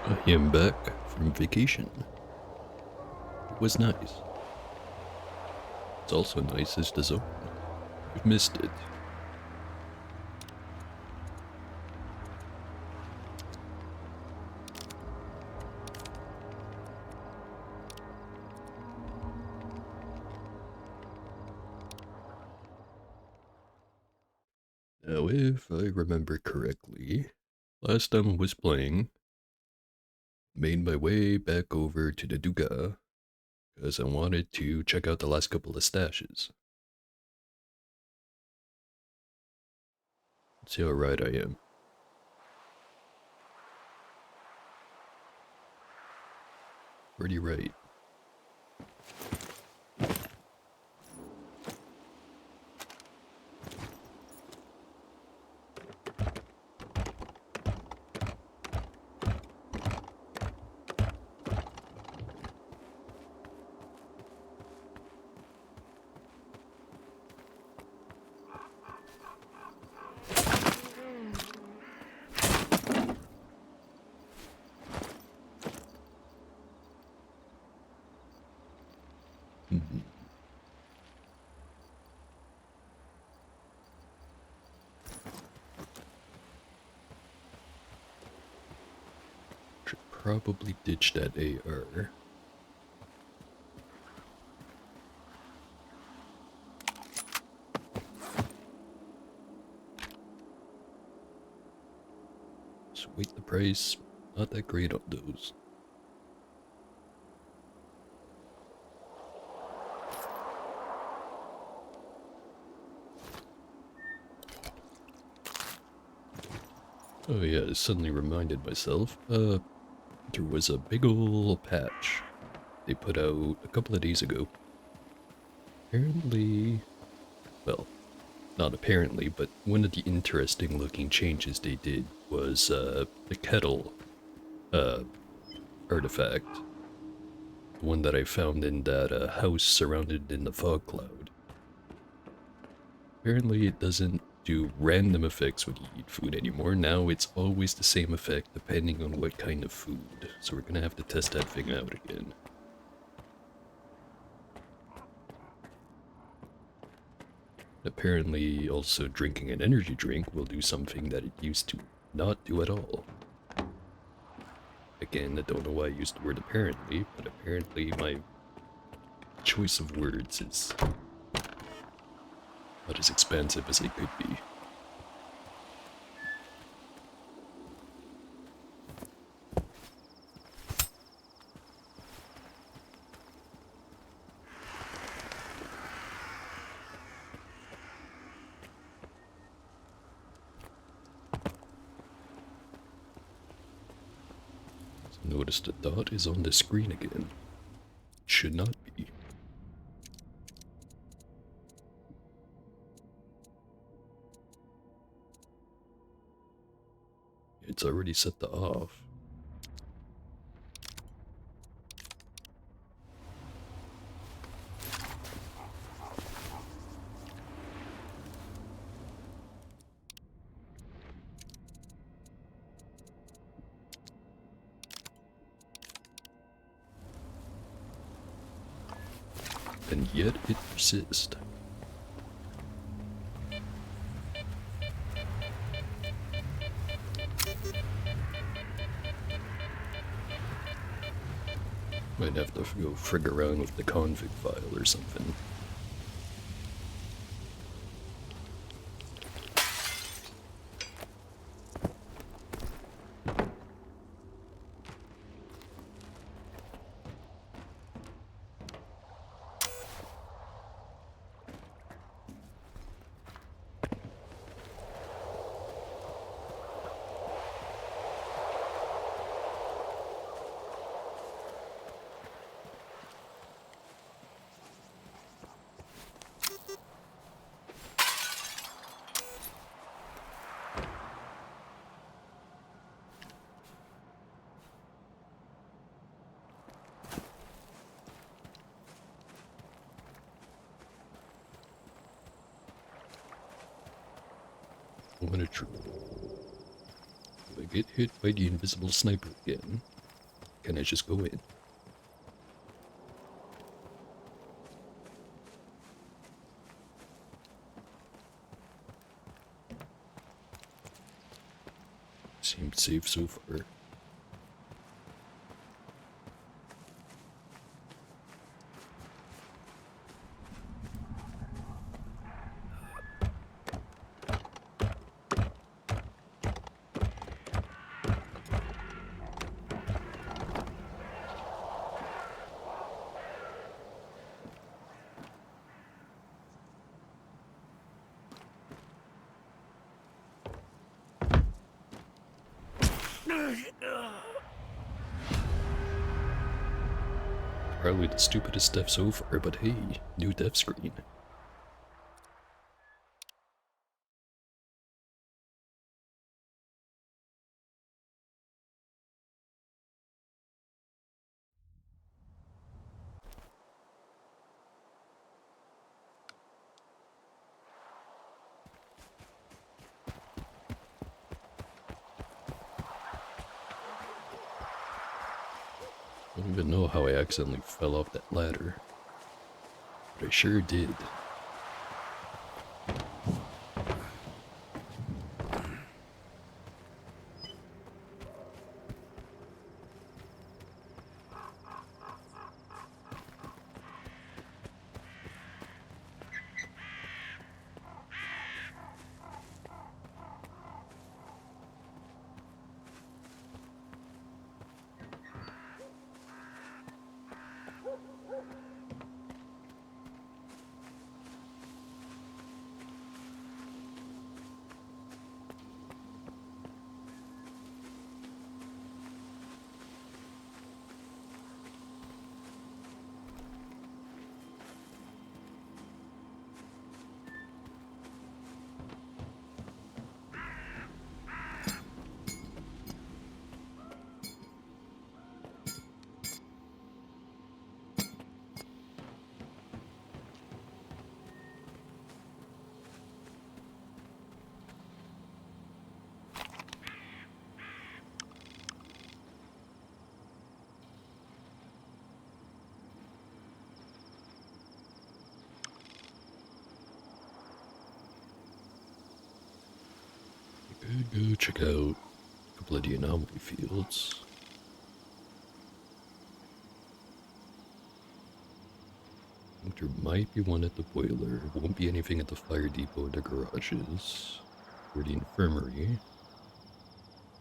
I am back from vacation. It was nice. It's also nice as the zone. You've missed it. Now, if I remember correctly, last time I was playing, made my way back over to the Duga because I wanted to check out the last couple of stashes. See how right I am. Pretty right. Mhm. Should probably ditch that AR. Sweet the price, not that great on those. Oh yeah, I suddenly reminded myself, there was a big ol' patch they put out a couple of days ago. Apparently, well, not apparently, but one of the interesting looking changes they did was, the kettle, uh, artifact. The one that I found in that, house surrounded in the fog cloud. Apparently it doesn't do random effects when you eat food anymore. Now it's always the same effect depending on what kind of food. So we're gonna have to test that thing out again. Apparently also drinking an energy drink will do something that it used to not do at all. Again, I don't know why I used the word apparently, but apparently my choice of words is not as expansive as it could be. Notice the dot is on the screen again. Should not be. It's already set to off. And yet it persists. Might have to go frig around with the config file or something. I'm gonna try. If I get hit by the invisible sniper again, can I just go in? Seemed safe so far. Probably the stupidest death so far, but hey, new death screen. I don't even know how I accidentally fell off that ladder, but I sure did. Go check out a couple of the anomaly fields. I think there might be one at the boiler. Won't be anything at the fire depot or the garages. Or the infirmary.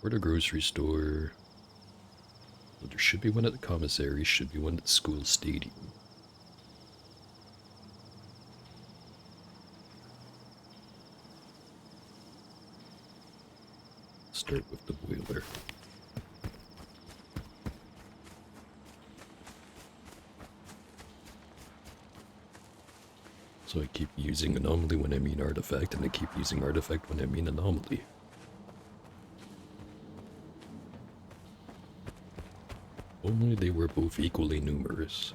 Or the grocery store. Well, there should be one at the commissary, should be one at the school stadium. Start with the boiler. So I keep using anomaly when I mean artifact, and I keep using artifact when I mean anomaly. Only they were both equally numerous.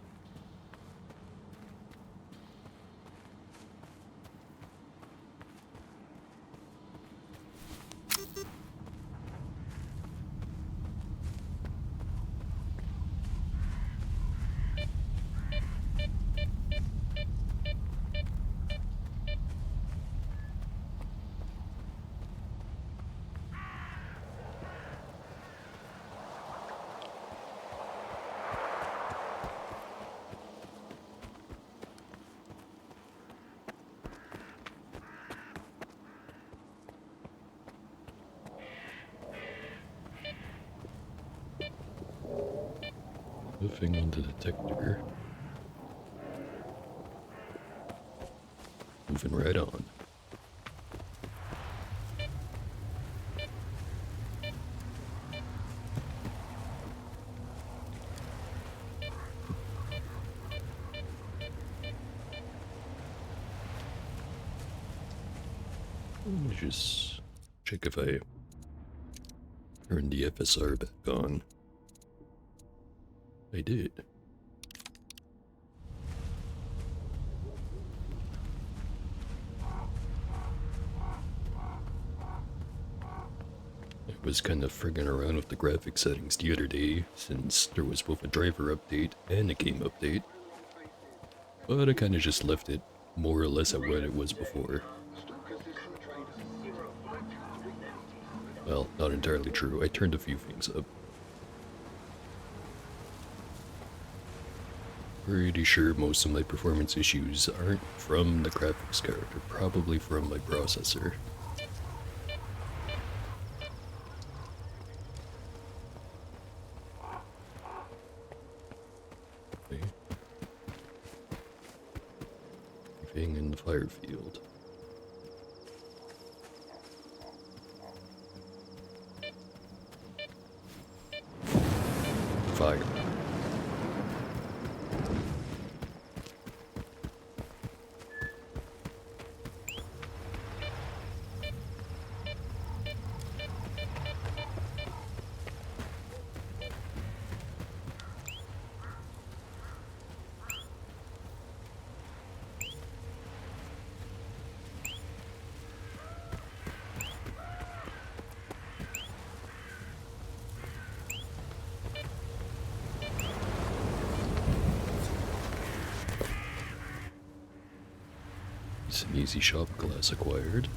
Nothing on the detector. Moving right on. Let me just check if I turn the FSR back on. I did. I was kind of frigging around with the graphic settings the other day, since there was both a driver update and a game update. But I kind of just left it more or less at what it was before. Well, not entirely true. I turned a few things up. Pretty sure most of my performance issues aren't from the graphics card, they're probably from my processor. Okay. Anything in the fire field? Fire. Some easy shop glass acquired.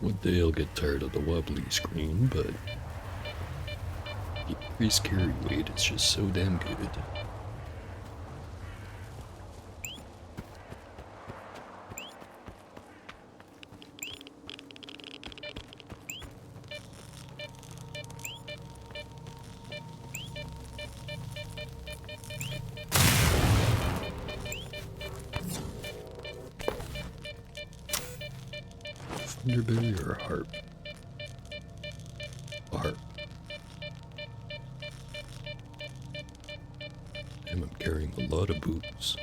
One day I'll get tired of the wobbly screen, but the increased carry weight is just so damn good. Thunderberry or a harp? A harp. Damn, I'm carrying a lot of boots.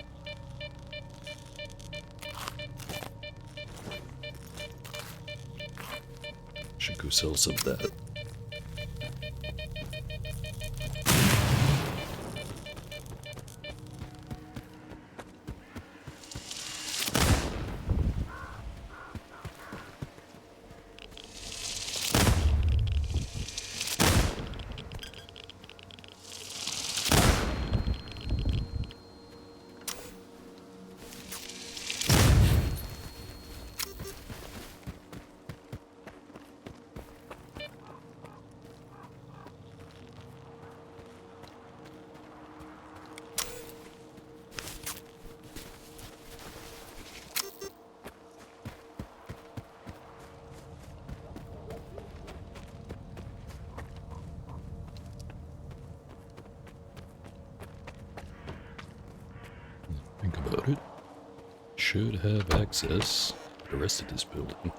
Should go sell some of that. Think about it. Should have access to the rest of this building.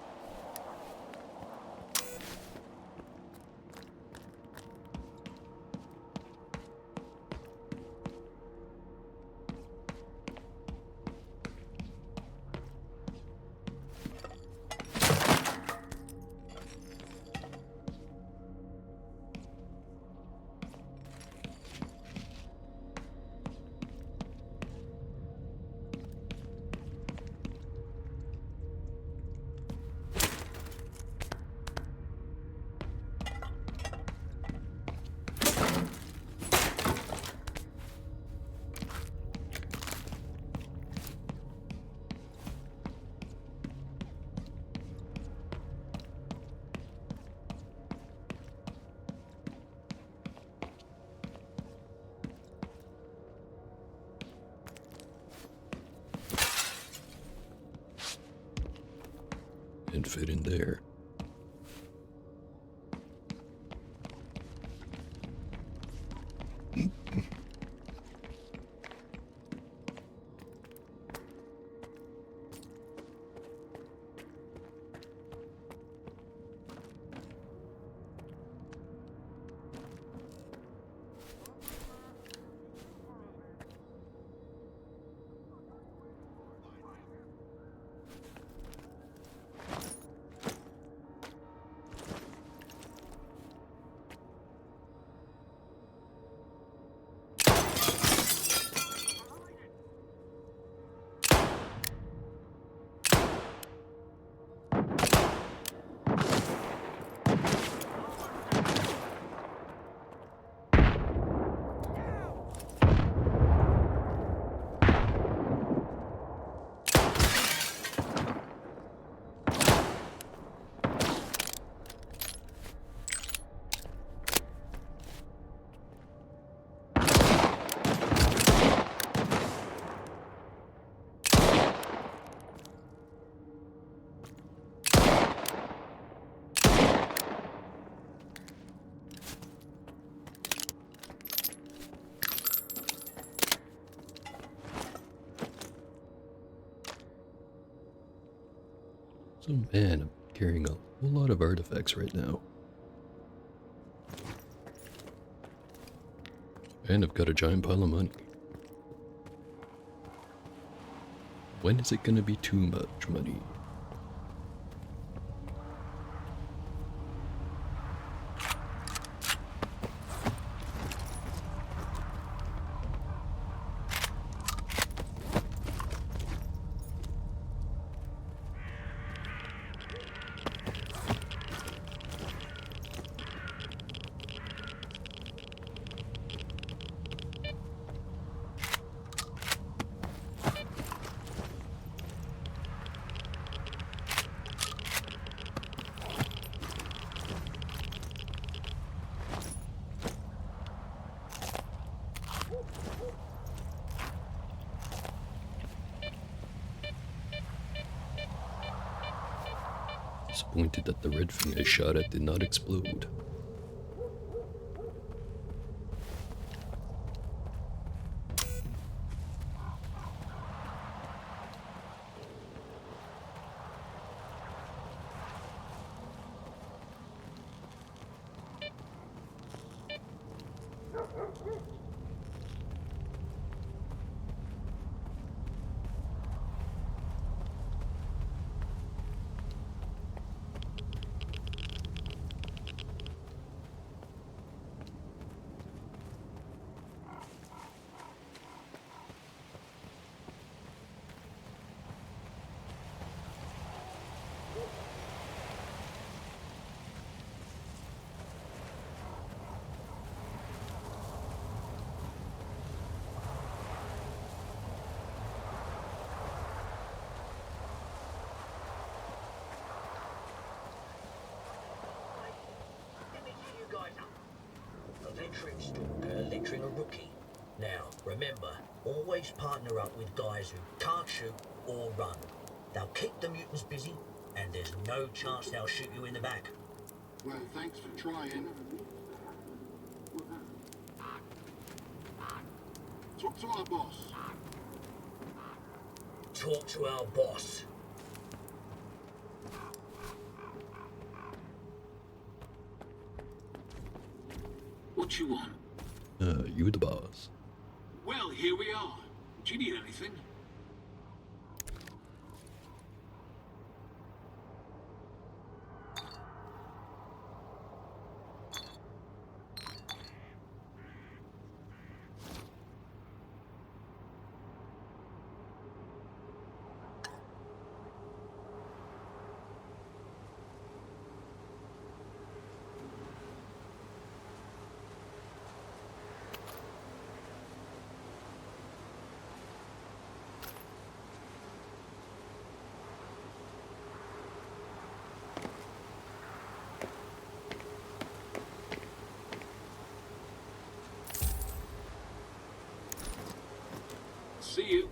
fit in there. So man, I'm carrying a whole lot of artifacts right now. And I've got a giant pile of money. When is it gonna be too much money? Disappointed that the red thing I shot at did not explode. Veteran stalker lecturing a rookie. Now, remember, always partner up with guys who can't shoot or run. They'll keep the mutants busy, and there's no chance they'll shoot you in the back. Well, thanks for trying. Talk to our boss. Talk to our boss. What you want? You the boss. Well, here we are. Do you need anything? See you.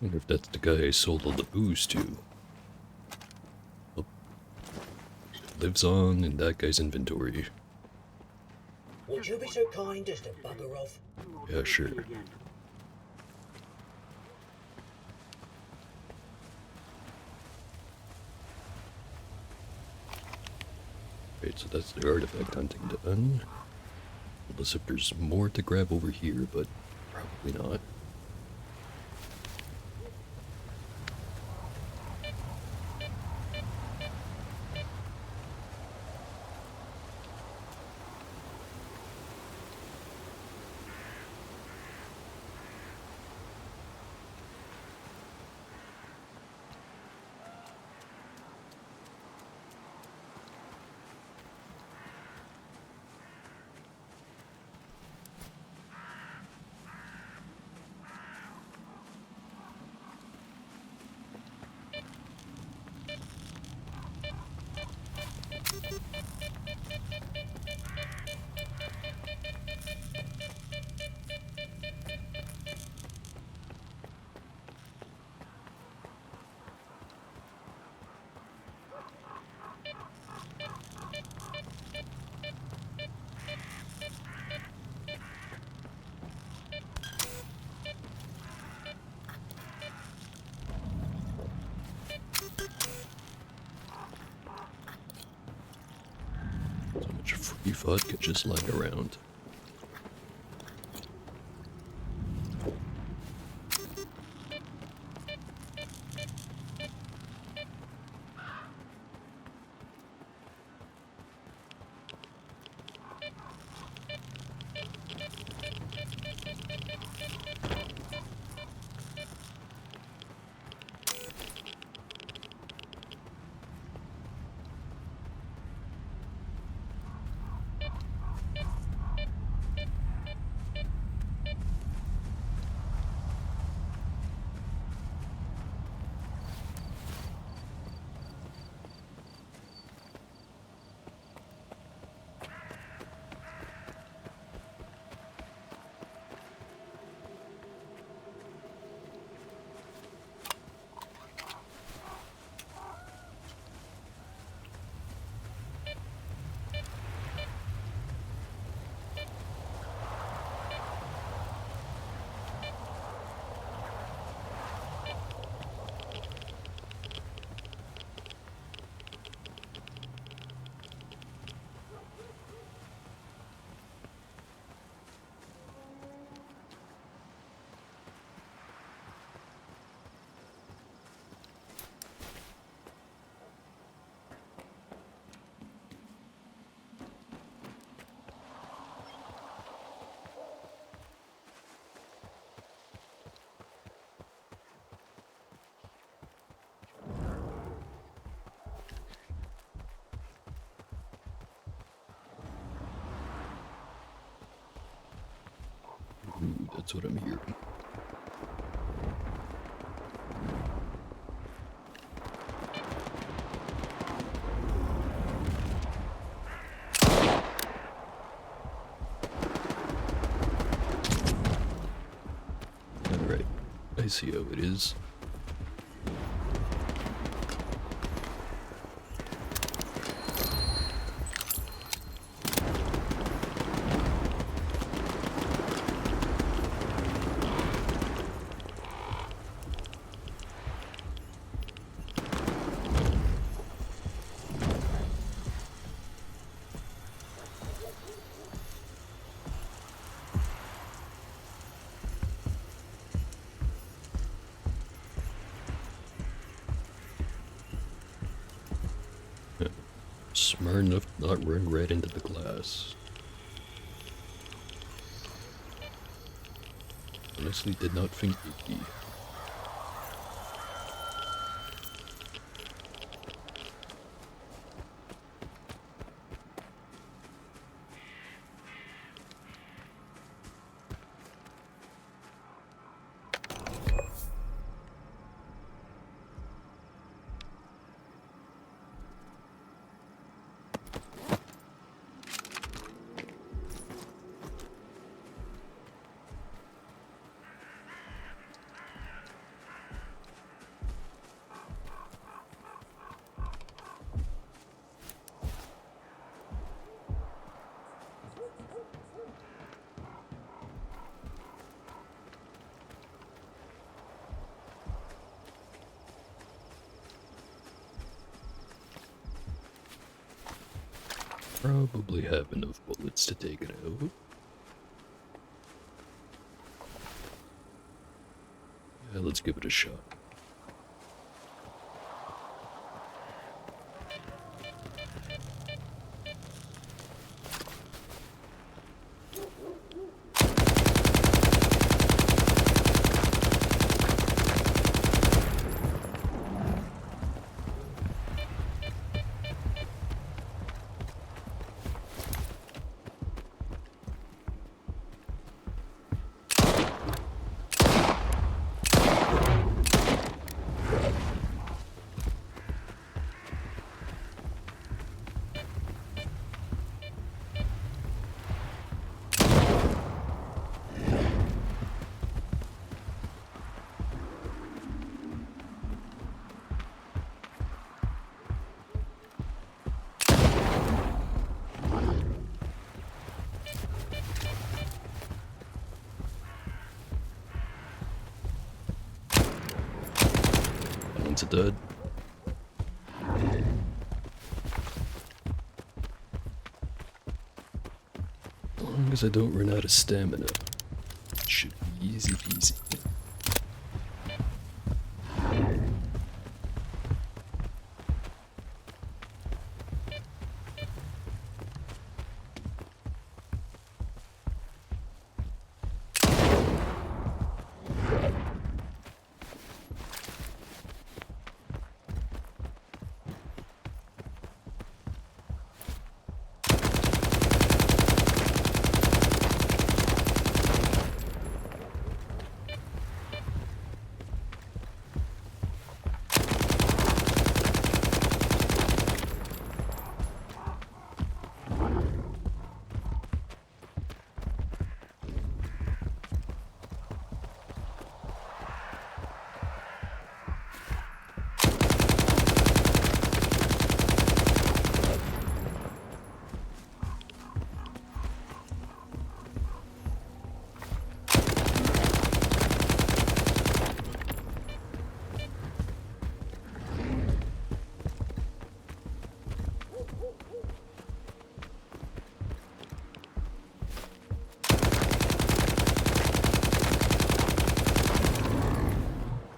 Wonder if that's the guy I sold all the booze to. Well, lives on in that guy's inventory. Would you be so kind as to bugger off? Yeah, sure. Right, so that's the artifact hunting done. Unless if there's more to grab over here, but probably not. So much free vodka just lying around. Ooh, that's what I'm hearing. Alright, I see how it is. Smart enough to not run right into the glass. Honestly, did not think would be. Probably have enough bullets to take it out. Yeah, let's give it a shot. That one's a dud. As long as I don't run out of stamina, it should be easy peasy.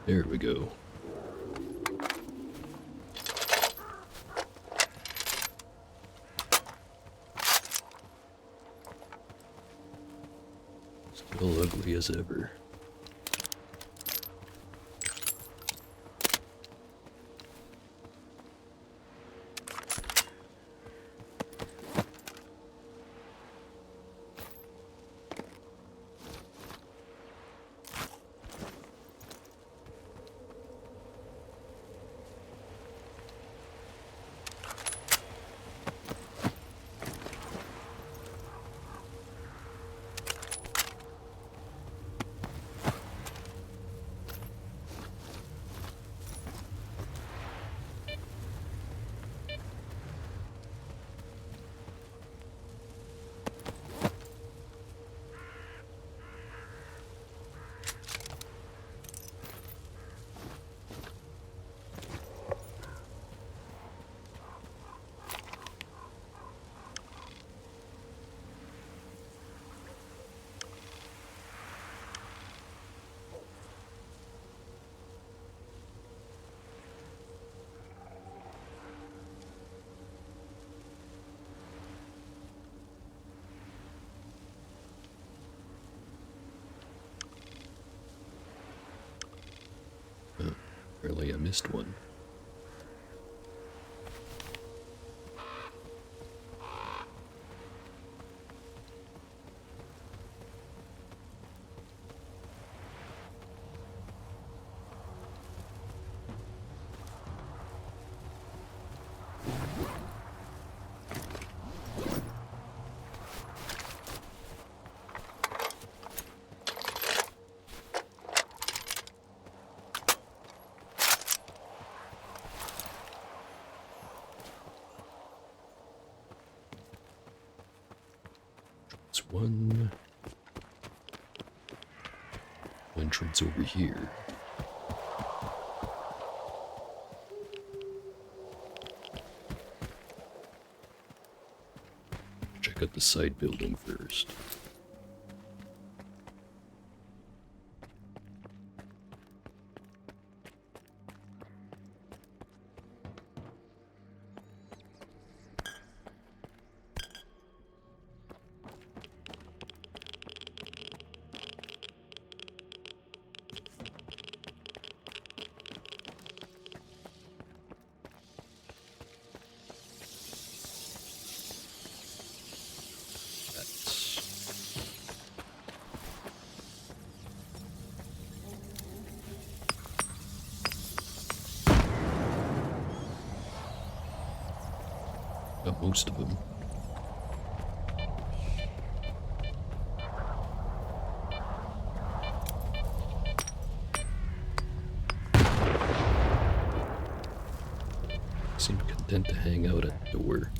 There we go. Still ugly as ever. Apparently I missed one. It's one entrance over here. check out the side building first. Got most of them. Seem content to hang out at the door.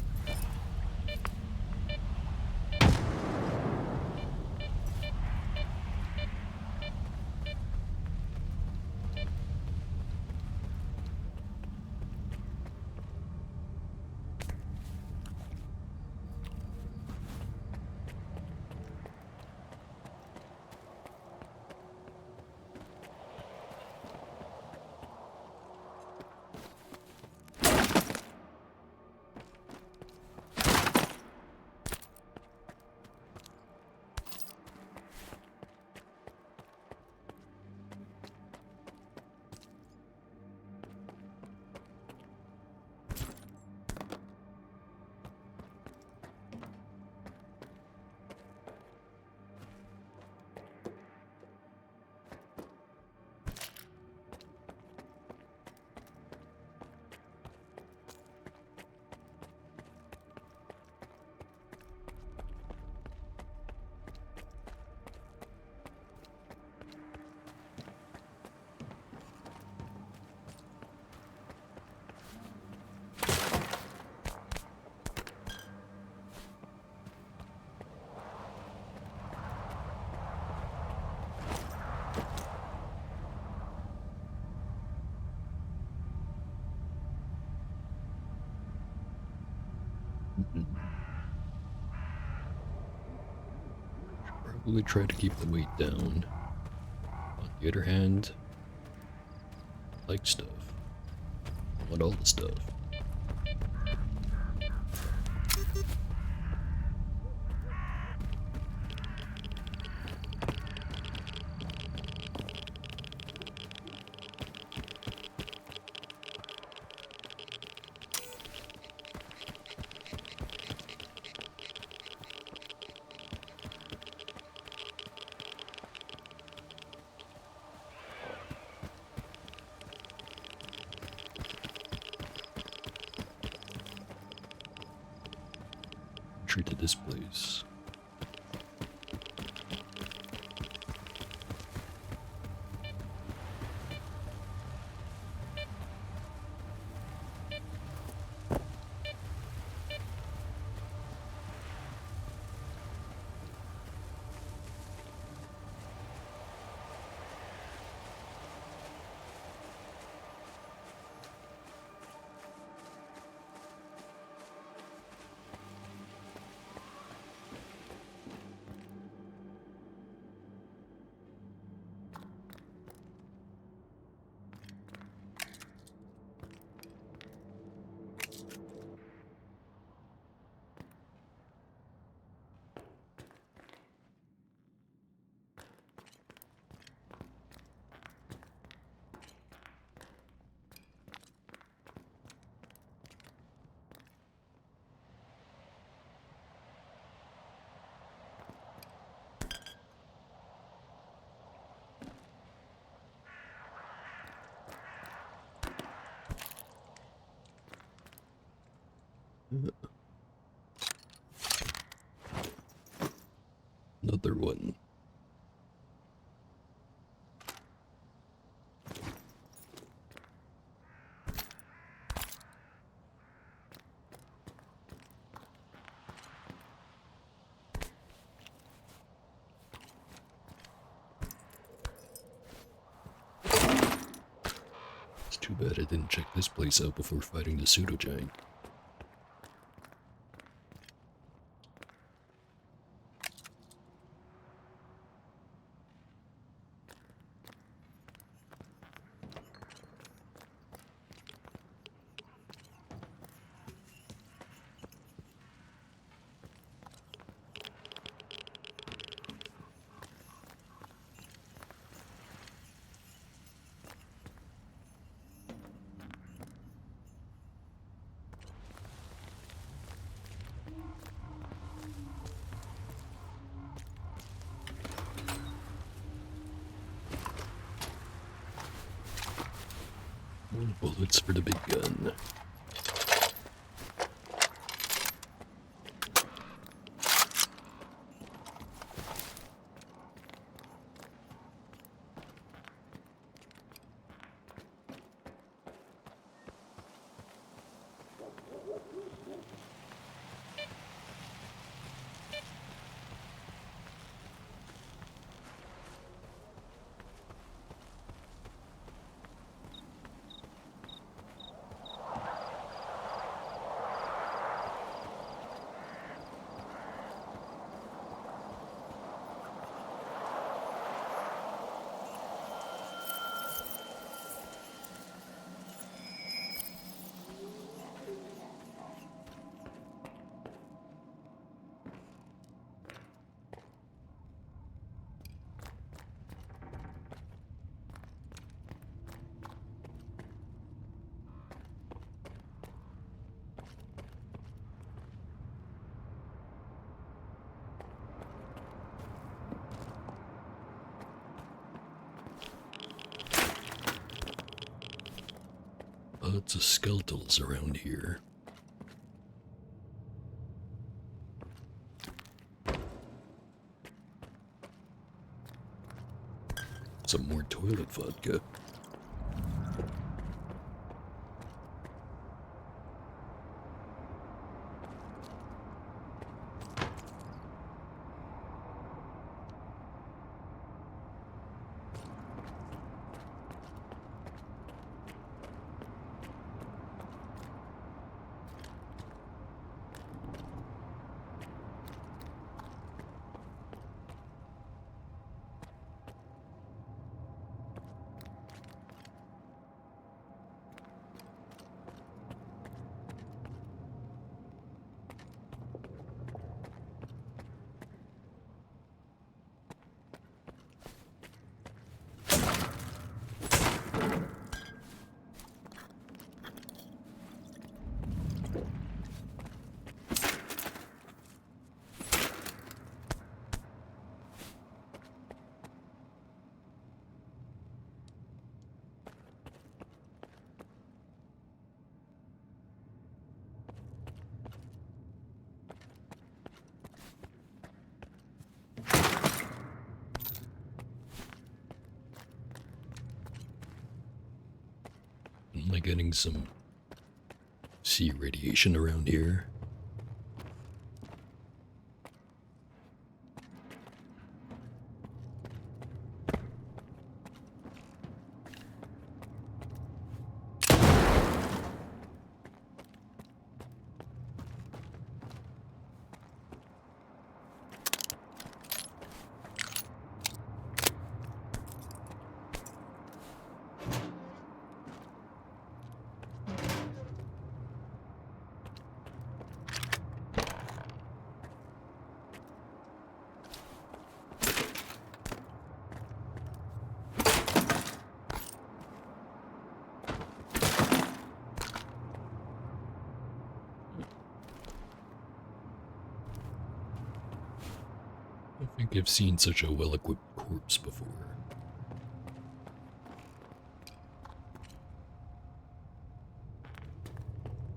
Probably try to keep the weight down. On the other hand, I like stuff. I want all the stuff. Entry to this place. Another one. It's too bad I didn't check this place out before fighting the pseudo giant. Bullets for the big gun. Lots of skeletals around here. Some more toilet vodka. Am I getting some sea radiation around here? I think I've seen such a well-equipped corpse before.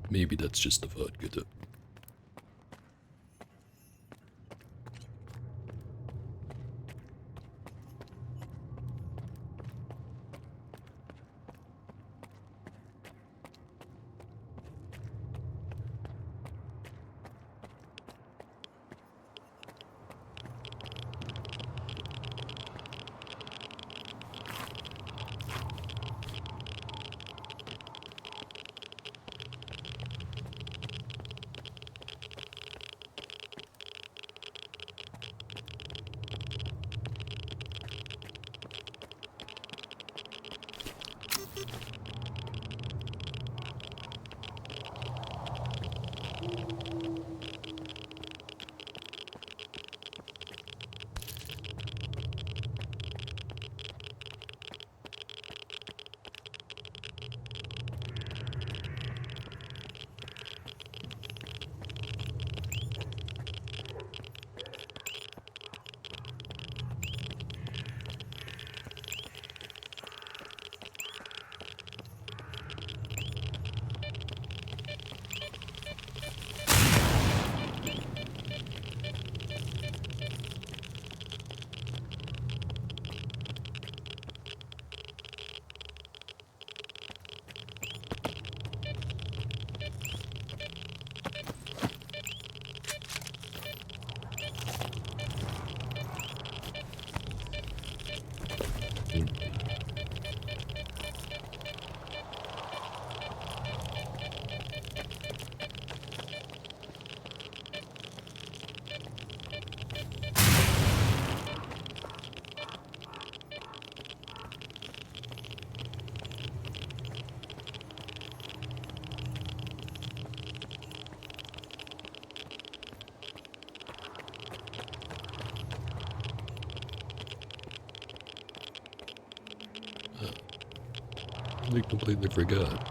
Maybe that's just the vodka though. I completely forgot.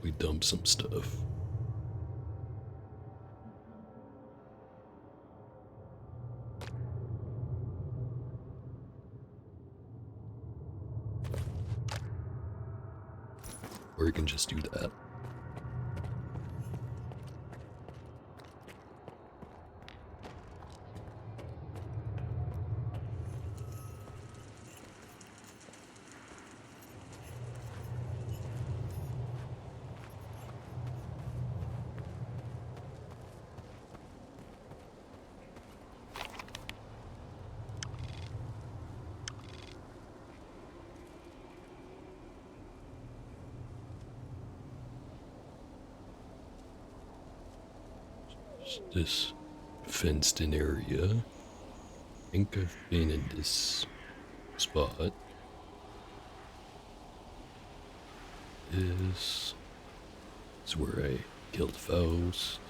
We dumped some stuff. Or you can just do that. This fenced in area. I think I've been in this spot. This is where I killed Faust.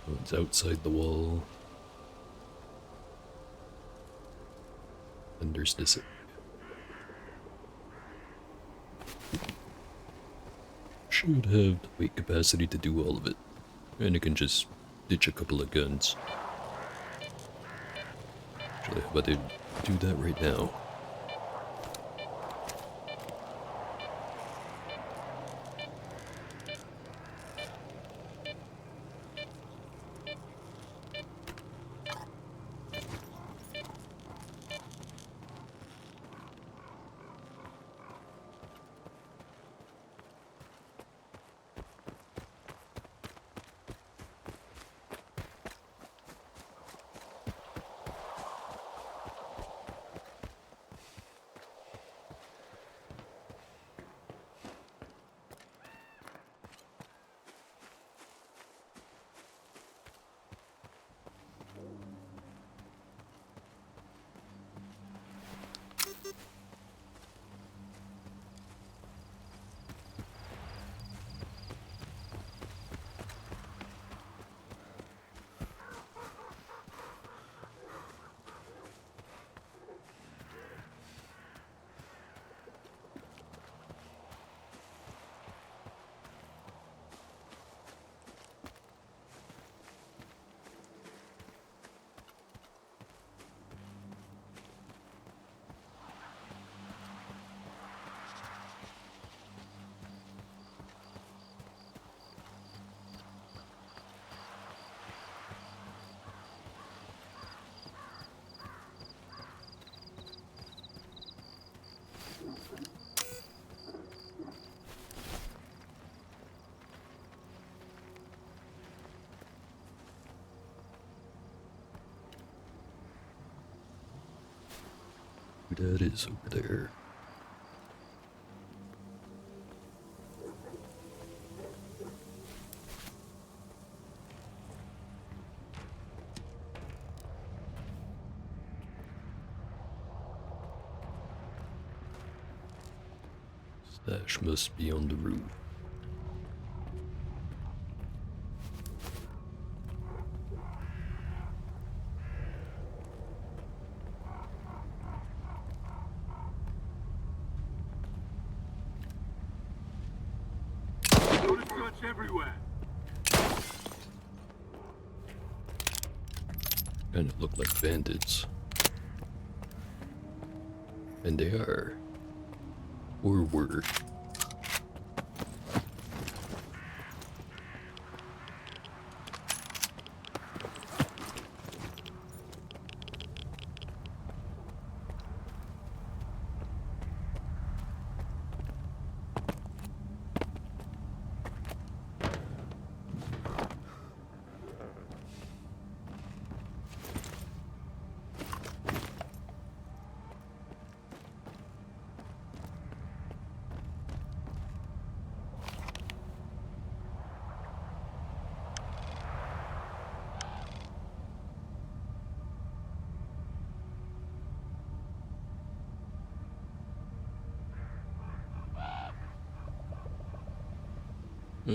One's outside the wall. And there's this. Should have the weight capacity to do all of it. And I can just ditch a couple of guns. Actually, how about I do that right now? Who that is over there? Stash must be on the roof. Notice guns everywhere. Kinda look like bandits. And they are. Or were.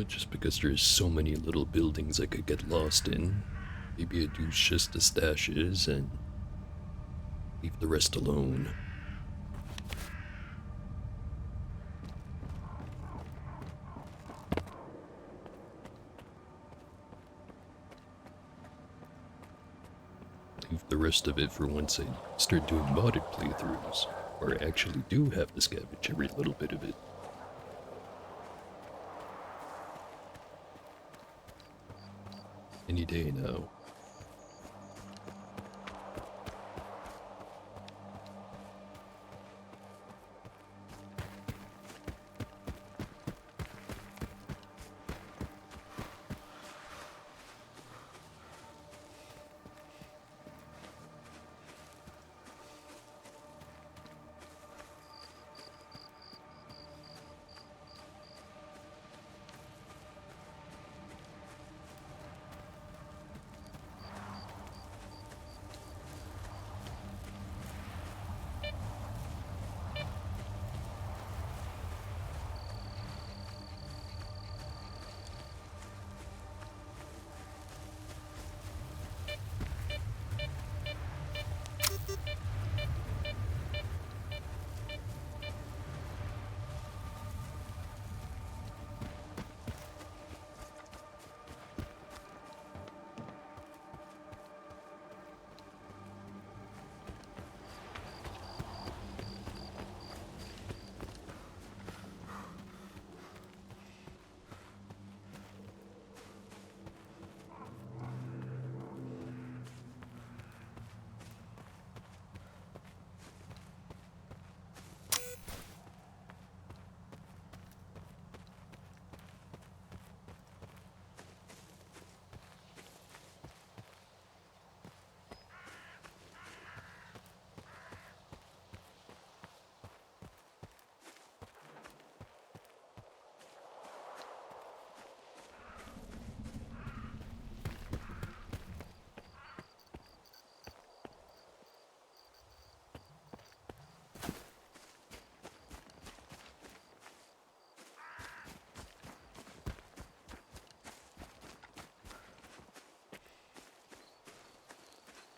Just because there's so many little buildings I could get lost in, maybe I'd use just the stashes and leave the rest alone. Leave the rest of it for once I start doing modded playthroughs, where I actually do have to scavenge every little bit of it. Any day now.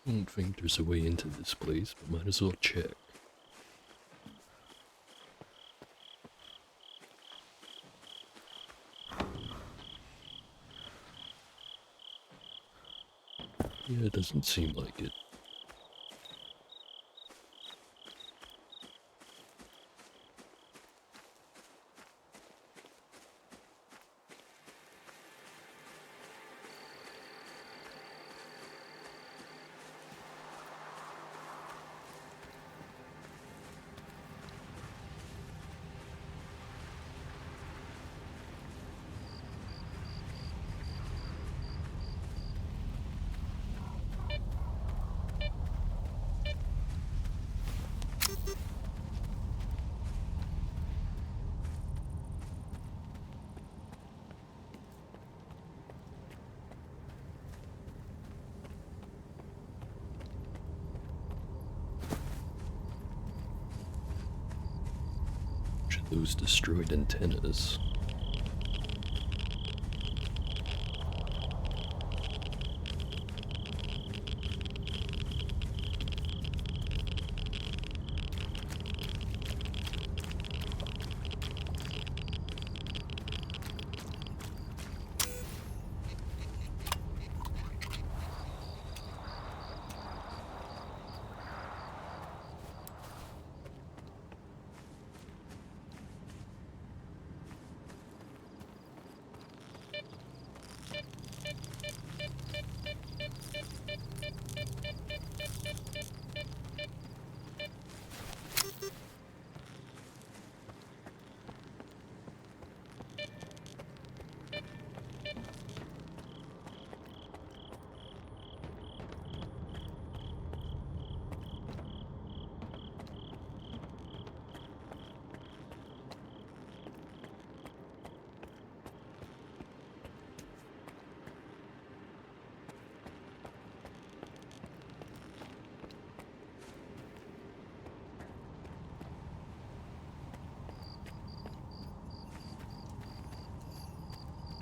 I don't think there's a way into this place, but might as well check. Yeah, it doesn't seem like it. Those destroyed antennas.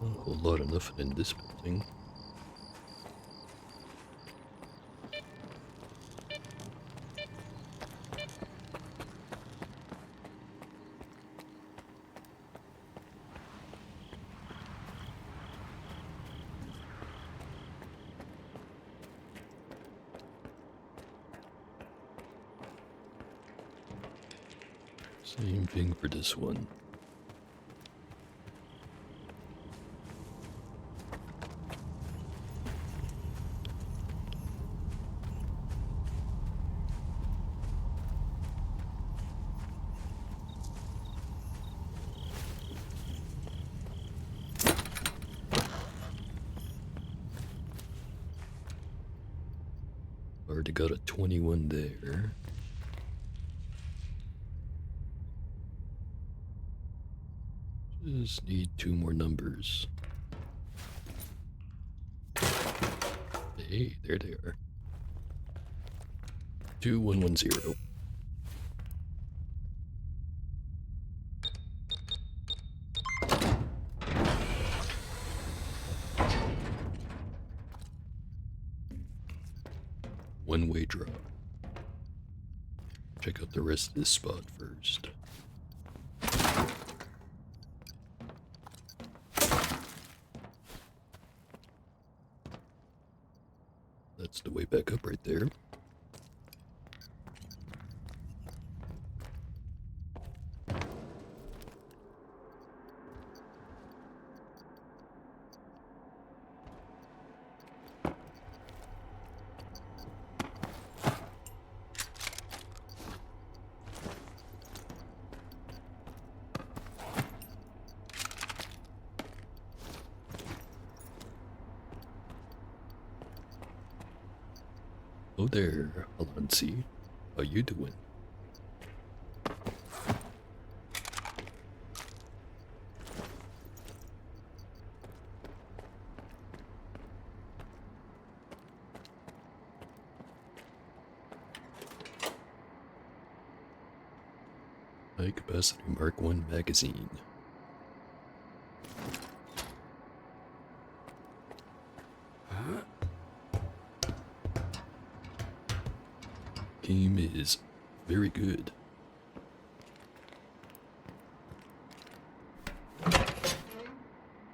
A whole lot of nothing in this building. Same thing for this one. Already got a 21 there. Just need 2 more numbers. Hey, there they are. 2110. One-way draw. Check out the rest of this spot first. That's the way back up right there. Oh there, Alonsi. How you doing? High capacity Mark 1 magazine. Game is very good.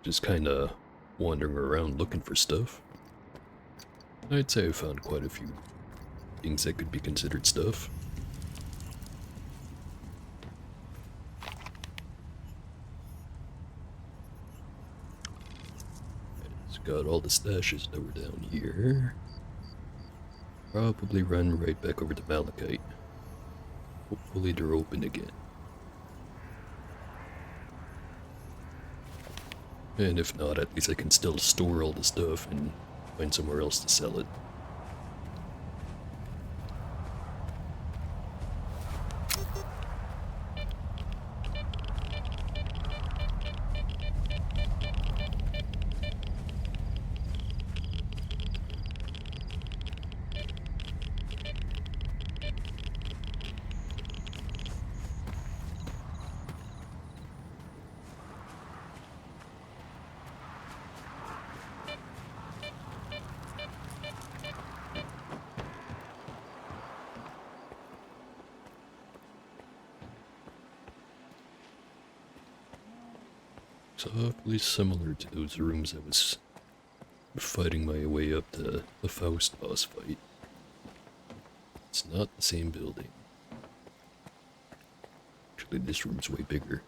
Just kinda wandering around looking for stuff. I'd say I found quite a few things that could be considered stuff. It's got all the stashes that were down here. Probably run right back over to Malachite. Hopefully they're open again. And if not, at least I can still store all the stuff and find somewhere else to sell it. It's awfully similar to those rooms I was fighting my way up to the Faust boss fight. It's not the same building. Actually, this room's way bigger.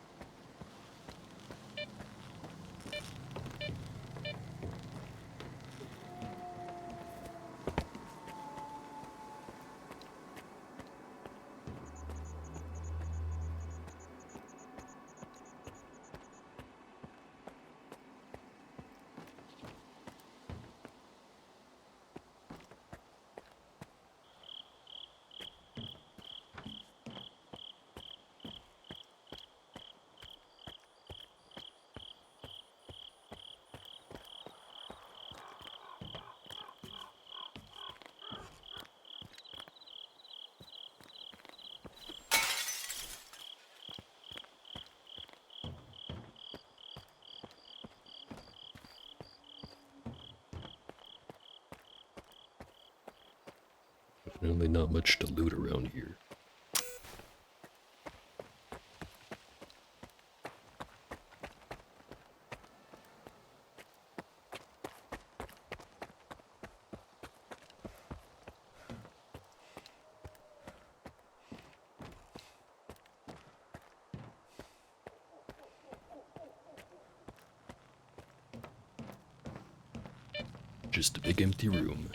Definitely not much to loot around here. Just a big empty room.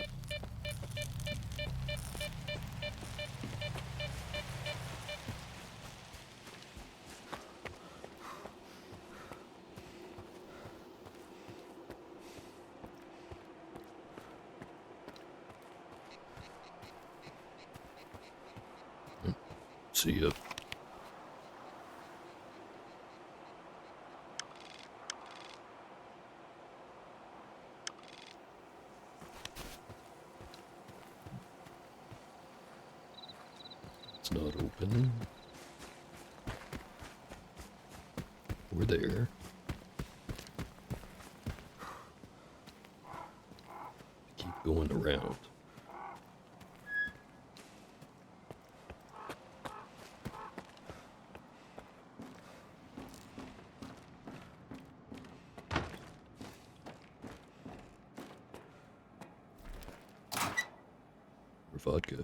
See ya. It's not open. We're there. Keep going around. Or vodka.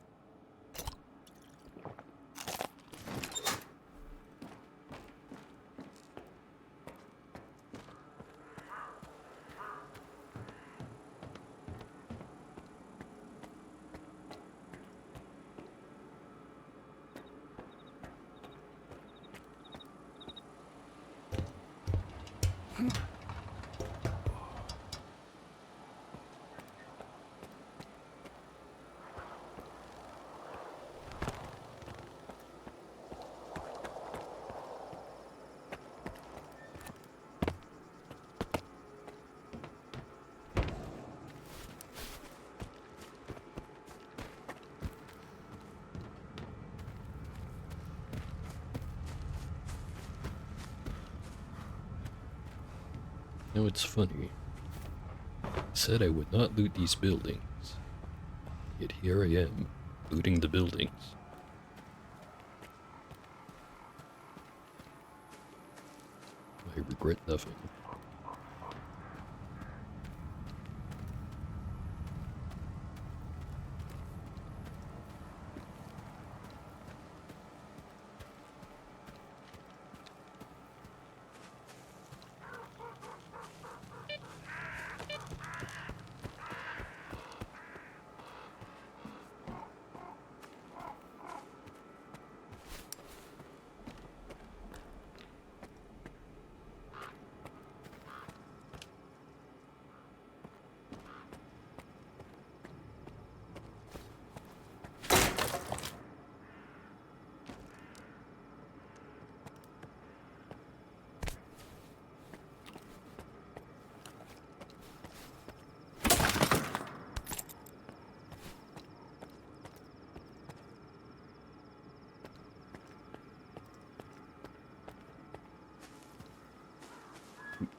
Now it's funny. I said I would not loot these buildings. Yet here I am, looting the buildings. I regret nothing.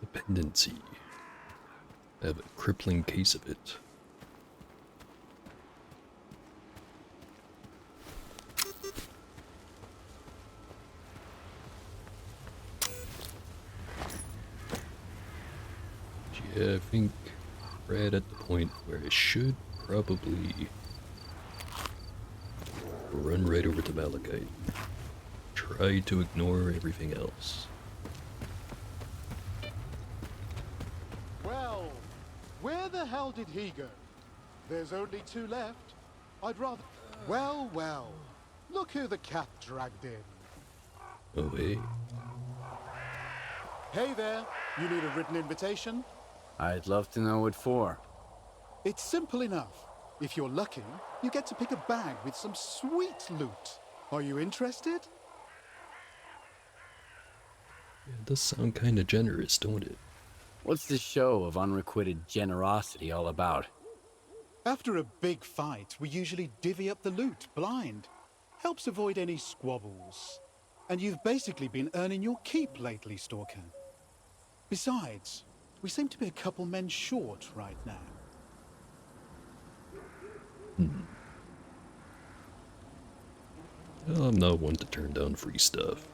Dependency. I have a crippling case of it. Yeah, I think right at the point where I should probably run right over to Malachite. Try to ignore everything else. Well, where the hell did he go? There's only two left. I'd rather... Well, well. Look who the cat dragged in. Oh, hey. Hey there. You need a written invitation? I'd love to know what for. It's simple enough. If you're lucky, you get to pick a bag with some sweet loot. Are you interested? Yeah, it does sound kinda generous, don't it? What's this show of unrequited generosity all about? After a big fight, we usually divvy up the loot blind. Helps avoid any squabbles. And you've basically been earning your keep lately, Stalker. Besides, we seem to be a couple men short right now. Well, I'm not one to turn down free stuff.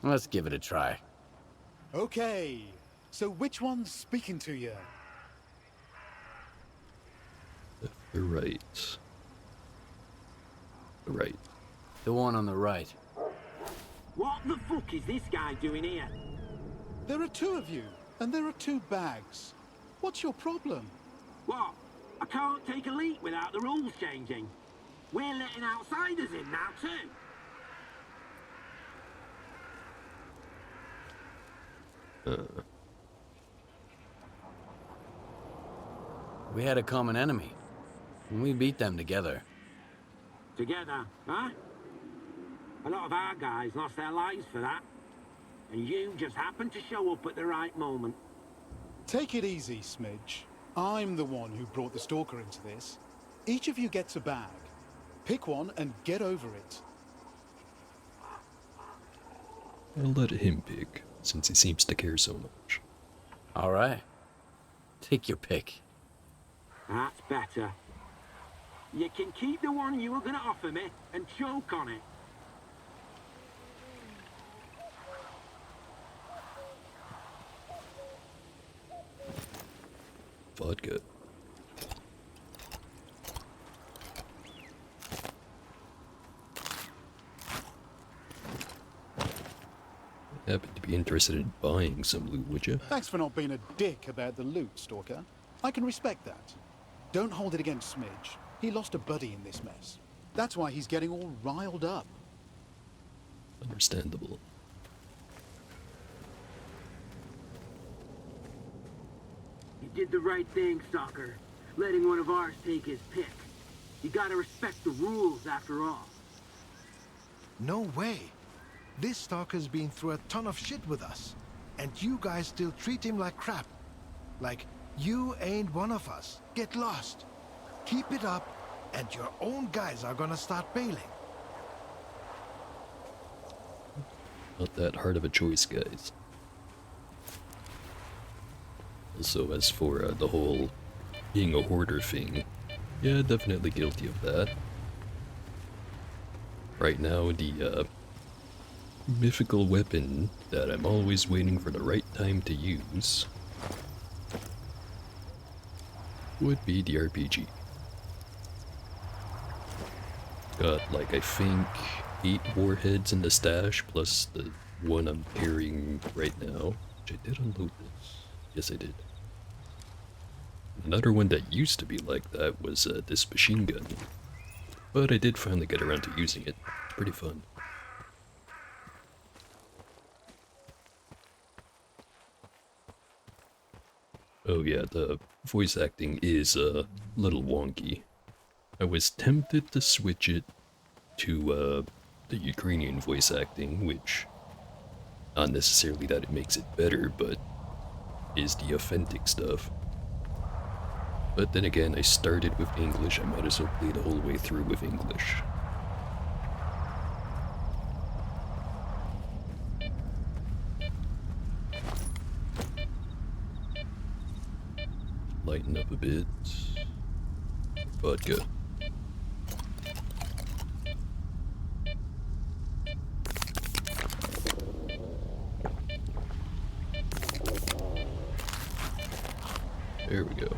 Let's give it a try. Okay, so which one's speaking to you? Left or right? Right. The one on the right. What the fuck is this guy doing here? There are two of you, and there are two bags. What's your problem? What? I can't take a leak without the rules changing. We're letting outsiders in now too. We had a common enemy, and we beat them together. Together, huh? A lot of our guys lost their lives for that. And you just happened to show up at the right moment. Take it easy, Smidge. I'm the one who brought the Stalker into this. Each of you gets a bag. Pick one and get over it. I'll let him pick, since he seems to care so much. All right. Take your pick. That's better. You can keep the one you were going to offer me and choke on it. Vodka. Happen to be interested in buying some loot, would you? Thanks for not being a dick about the loot, Stalker. I can respect that. Don't hold it against Smidge. He lost a buddy in this mess. That's why he's getting all riled up. Understandable. You did the right thing, Stalker. Letting one of ours take his pick. You gotta respect the rules after all. No way. This stalker's been through a ton of shit with us. And you guys still treat him like crap. Like, you ain't one of us. Get lost. Keep it up, and your own guys are gonna start bailing. Not that hard of a choice, guys. Also, as for the whole being a hoarder thing, yeah, definitely guilty of that. Right now, the mythical weapon that I'm always waiting for the right time to use would be the RPG. Got, like, I think 8 warheads in the stash, plus the one I'm carrying right now, which I did unload this. Yes, I did. Another one that used to be like that was this machine gun. But I did finally get around to using it. It's pretty fun. Oh yeah, the voice acting is a little wonky. I was tempted to switch it to the Ukrainian voice acting, which, not necessarily that it makes it better, but is the authentic stuff. But then again, I started with English, I might as well play the whole way through with English. Lighten up a bit. Vodka. There we go.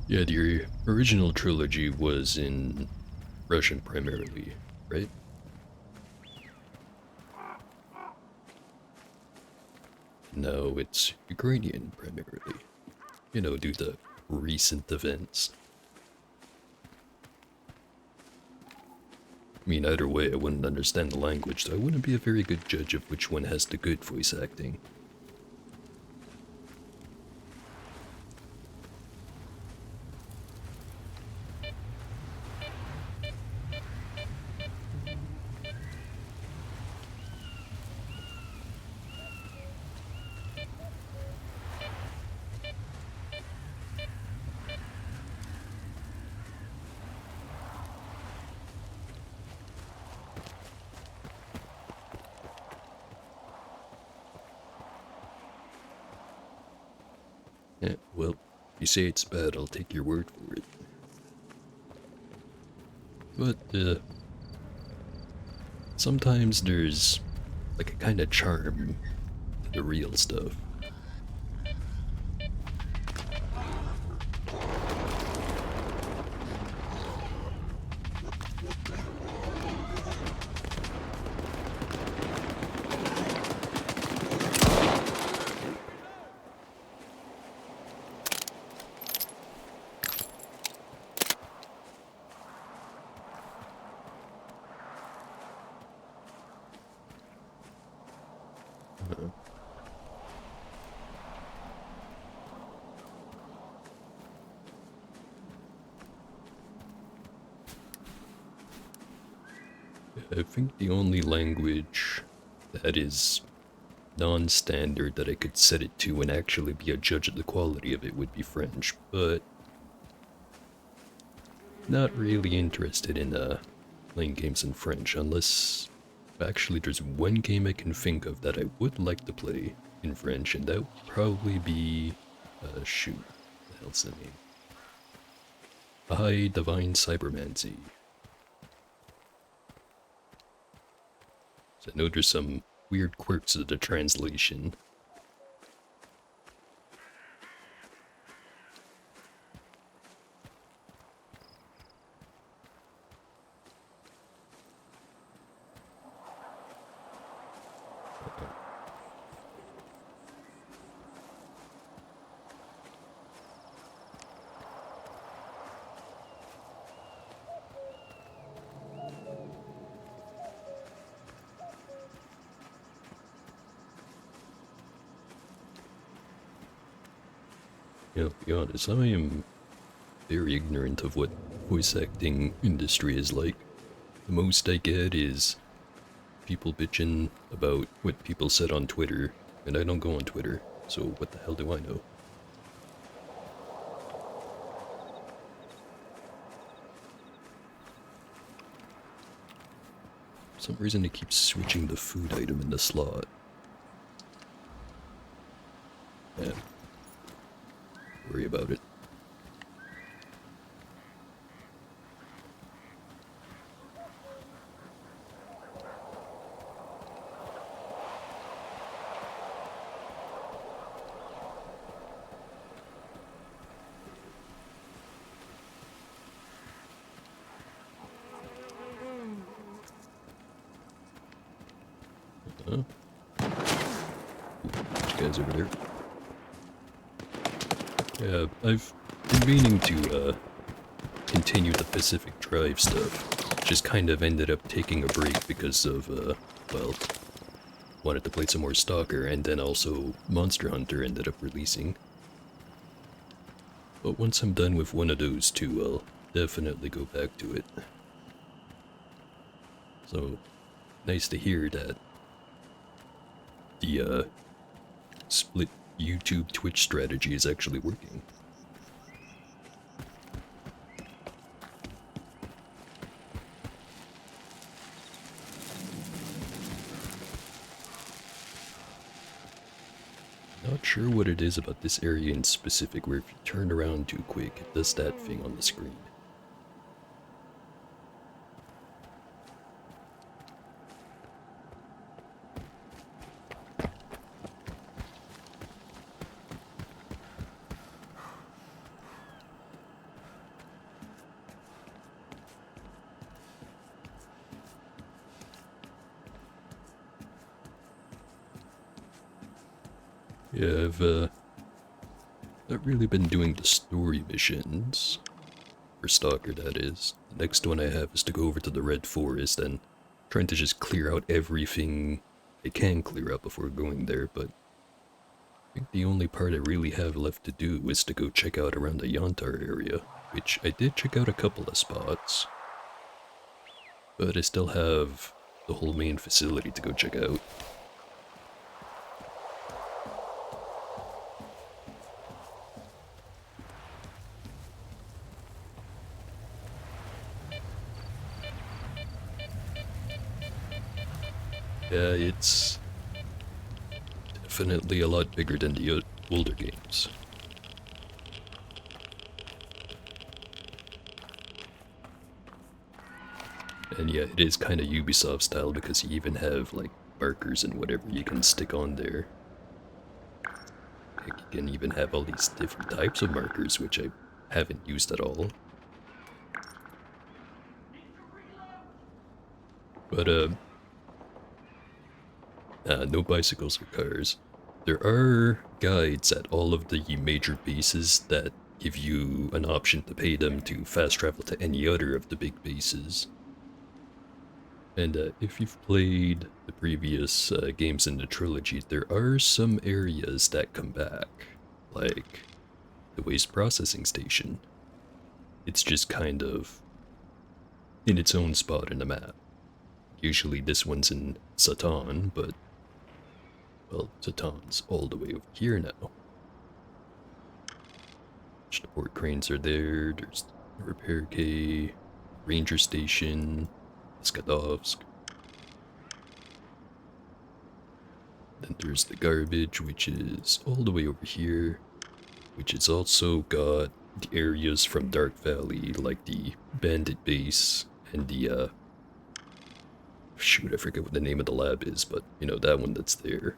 Yeah, the original trilogy was in Russian primarily, right? No, it's Ukrainian primarily. You know, due to recent events. I mean, either way, I wouldn't understand the language, so I wouldn't be a very good judge of which one has the good voice acting. Well, you say it's bad, I'll take your word for it. But, sometimes there's, like, a kind of charm to the real stuff. I think the only language that is non-standard that I could set it to and actually be a judge of the quality of it would be French, but not really interested in playing games in French unless actually there's one game I can think of that I would like to play in French, and that would probably be shoot, what the hell's the name? I Divine Cybermancy. So I know there's some weird quirks of the translation. You know, to be honest, I am very ignorant of what voice acting industry is like. The most I get is people bitching about what people said on Twitter, and I don't go on Twitter, so what the hell do I know? For some reason it keeps switching the food item in the slot. Yeah. Worry about it. Guys over there. Yeah, I've been meaning to continue the Pacific Drive stuff. Just kind of ended up taking a break because of well, wanted to play some more Stalker, and then also Monster Hunter ended up releasing. But once I'm done with one of those two, I'll definitely go back to it. So, nice to hear that the split YouTube Twitch strategy is actually working. Not sure what it is about this area in specific where if you turn around too quick, it does that thing on the screen. Yeah, I've not really been doing the story missions. For Stalker, that is. The next one I have is to go over to the Red Forest and trying to just clear out everything I can clear out before going there, but I think the only part I really have left to do is to go check out around the Yantar area, which I did check out a couple of spots, but I still have the whole main facility to go check out. Yeah, it's definitely a lot bigger than the older games. And yeah, it is kind of Ubisoft style because you even have like markers and whatever you can stick on there. Like, you can even have all these different types of markers, which I haven't used at all. But no bicycles or cars. There are guides at all of the major bases that give you an option to pay them to fast travel to any other of the big bases. And if you've played the previous games in the trilogy, there are some areas that come back, like the waste processing station. It's just kind of in its own spot in the map. Usually this one's in Satan, but, well, Satan's all the way over here now. Support cranes are there, there's the repair quay, ranger station, Skadovsk. Then there's the garbage, which is all the way over here, which has also got the areas from Dark Valley, like the bandit base and the, shoot, I forget what the name of the lab is, but, you know, that one that's there.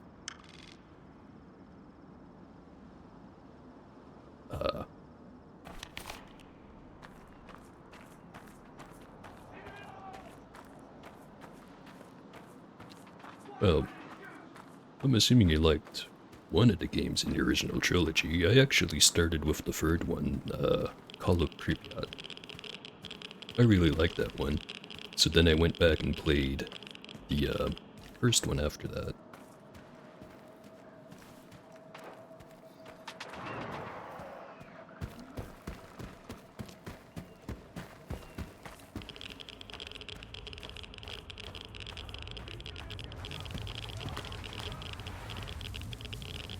Well, I'm assuming you liked one of the games in the original trilogy. I actually started with the third one, Call of Pripyat. I really liked that one. So then I went back and played the first one after that.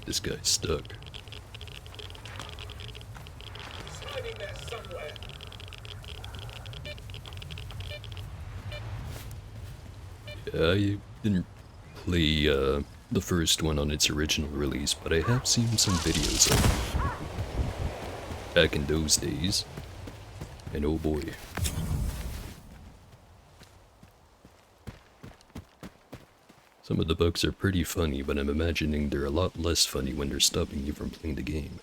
This guy's stuck. Yeah, I didn't play the first one on its original release, but I have seen some videos of it back in those days. And oh boy. Some of the bugs are pretty funny, but I'm imagining they're a lot less funny when they're stopping you from playing the game.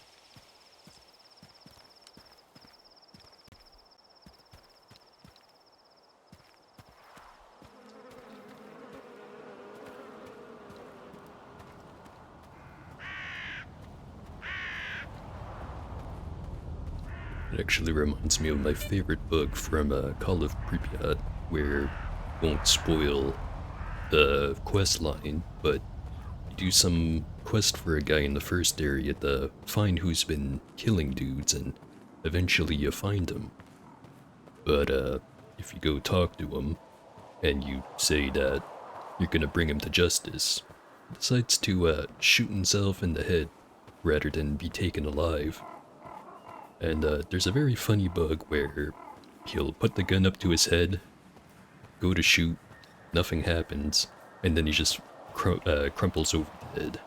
It actually reminds me of my favorite bug from Call of Pripyat, where you won't spoil the quest line, but you do some quest for a guy in the first area to find who's been killing dudes, and eventually you find him. But if you go talk to him, and you say that you're gonna bring him to justice, he decides to shoot himself in the head rather than be taken alive. And there's a very funny bug where he'll put the gun up to his head, go to shoot, nothing happens, and then he just crumples over the head.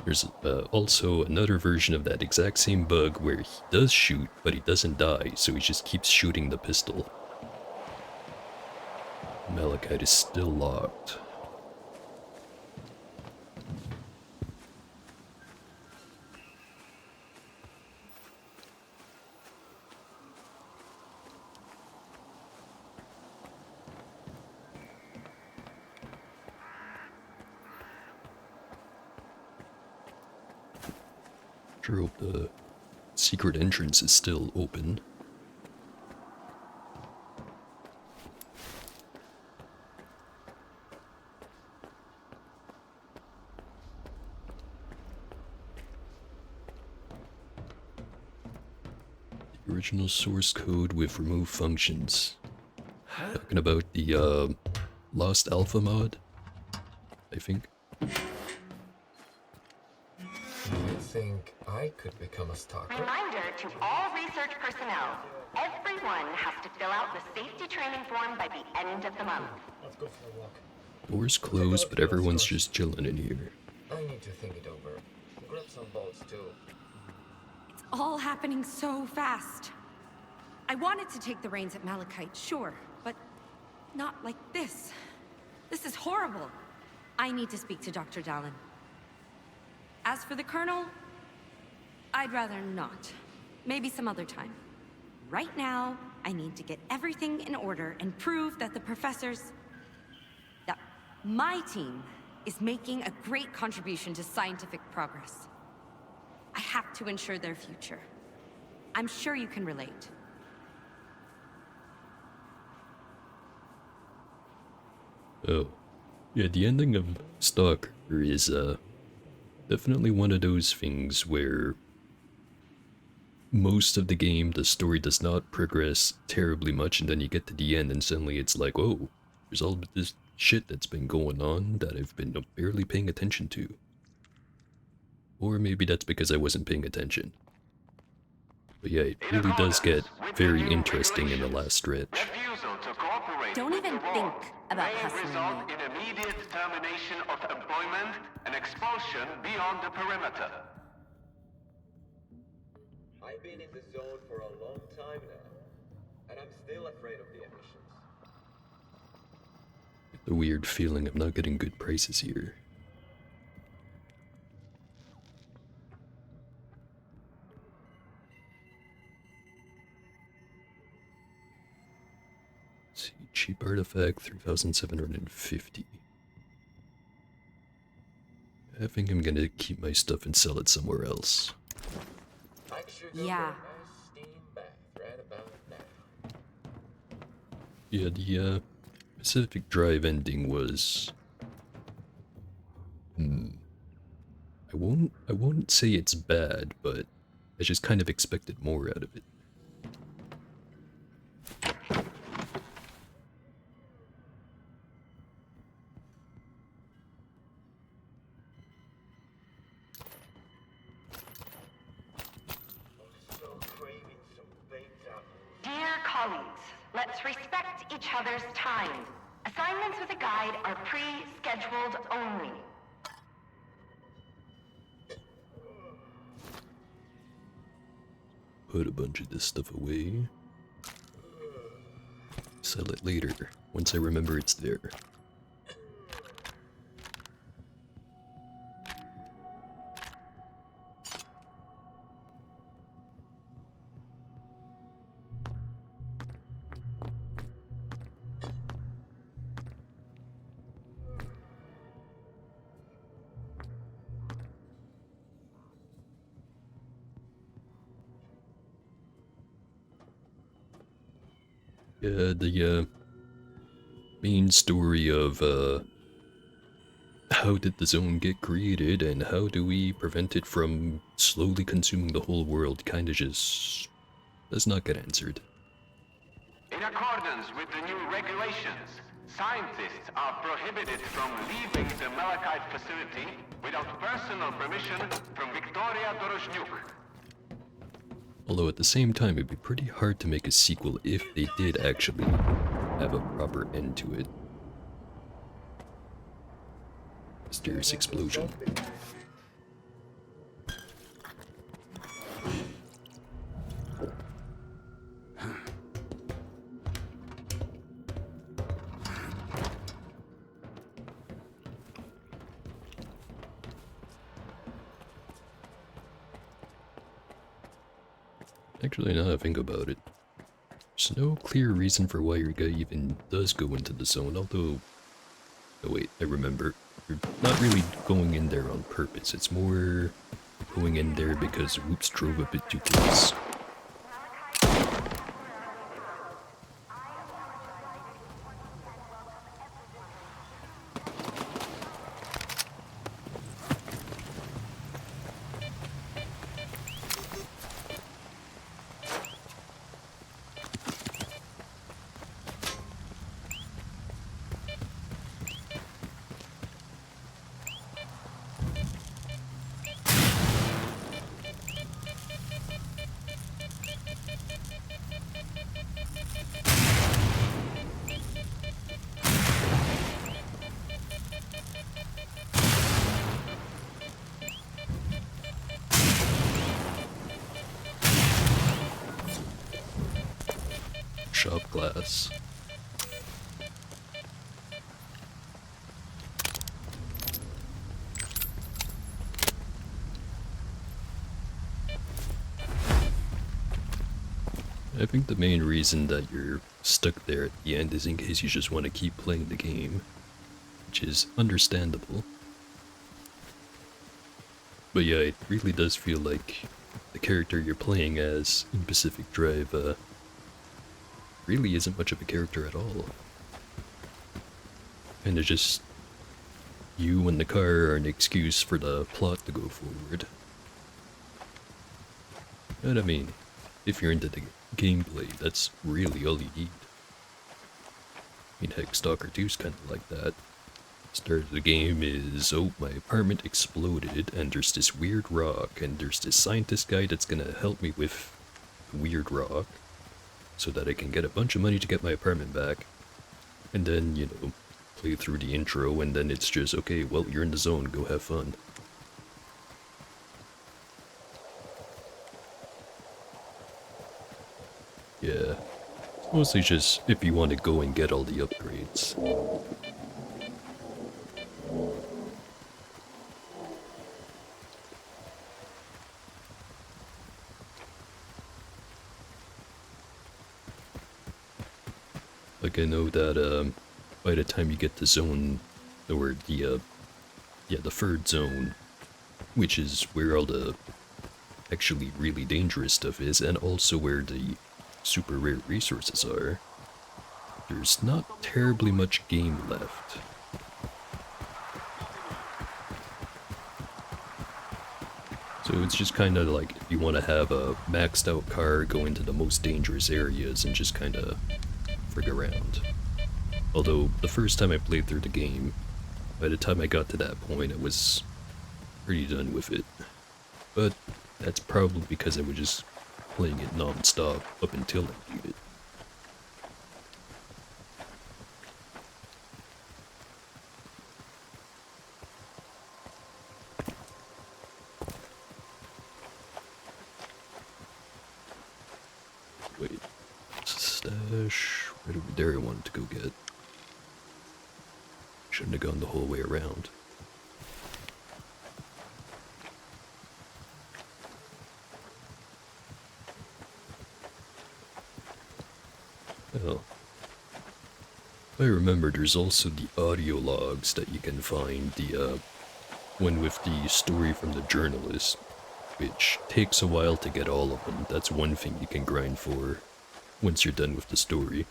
There's also another version of that exact same bug where he does shoot, but he doesn't die, so he just keeps shooting the pistol. Malachite is still locked. Sure hope the secret entrance is still open. The original source code with remove functions. Talking about the Lost Alpha mod, I think. You think I could become a stalker? Reminder to all research personnel. Everyone has to fill out the safety training form by the end of the month. Let's go for a walk. Doors closed, but everyone's just chilling in here. I need to think it over. Grab some bolts too. It's all happening so fast. I wanted to take the reins at Malachite, sure, but Not like this. This is horrible. I need to speak to Dr. Dallin. As for the Colonel, I'd rather not. Maybe some other time. Right now, I need to get everything in order and prove that the professors... that my team is making a great contribution to scientific progress. I have to ensure their future. I'm sure you can relate. Oh. Yeah, the ending of Stalker is, definitely one of those things where most of the game, the story does not progress terribly much, and then you get to the end and suddenly it's like, oh, there's all this shit that's been going on that I've been barely paying attention to. Or maybe that's because I wasn't paying attention. But yeah, it really does get very interesting in the last stretch. Don't even think about hustling result me. in immediate termination of employment and expulsion beyond the perimeter. I've been in the zone for a long time now, and I'm still afraid of the emissions. The weird feeling I'm not getting good prices here. Let's see, cheap artifact, 3,750. I think I'm gonna keep my stuff and sell it somewhere else. Yeah. Yeah, the Pacific Drive ending was... I won't say it's bad, but I just kind of expected more out of it. Dear colleagues, let's respect each other's time. Assignments with a guide are pre-scheduled only. Put a bunch of this stuff away. Sell it later, once I remember it's there. Yeah, the main story of how did the zone get created and how do we prevent it from slowly consuming the whole world kinda just does not get answered. In accordance with the new regulations, scientists are prohibited from leaving the Malachite facility without personal permission from Victoria Dorozhnyuk. Although at the same time, it'd be pretty hard to make a sequel if they did actually have a proper end to it. Mysterious explosion. Actually, now that I think about it, there's no clear reason for why your guy even does go into the zone, although... Oh wait, I remember. You're not really going in there on purpose, it's more going in there because Whoops drove a bit too close. Shop glass. I think the main reason that you're stuck there at the end is in case you just want to keep playing the game, which is understandable. But yeah, it really does feel like the character you're playing as in Pacific Drive really isn't much of a character at all. And it's just you and the car are an excuse for the plot to go forward. And I mean, if you're into the gameplay, that's really all you need. I mean, heck, Stalker 2's kind of like that. Start of the game is, oh, my apartment exploded, and there's this weird rock, and there's this scientist guy that's gonna help me with the weird rock, so that I can get a bunch of money to get my apartment back. And then, you know, play through the intro, and then it's just, okay, well, you're in the zone, go have fun. Yeah, it's mostly just if you want to go and get all the upgrades. Like, I know that by the time you get to zone, or the third zone, which is where all the actually really dangerous stuff is, and also where the super rare resources are, there's not terribly much game left. So it's just kind of like if you want to have a maxed out car, go into the most dangerous areas and just kind of frig around. Although the first time I played through the game, by the time I got to that point, I was pretty done with it. But that's probably because I was just playing it non-stop up until I beat it. Wait, stash right over there I wanted to go get. Shouldn't have gone the whole way around. Well, if I remember, there's also the audio logs that you can find, the one with the story from the journalist, which takes a while to get all of them. That's one thing you can grind for once you're done with the story.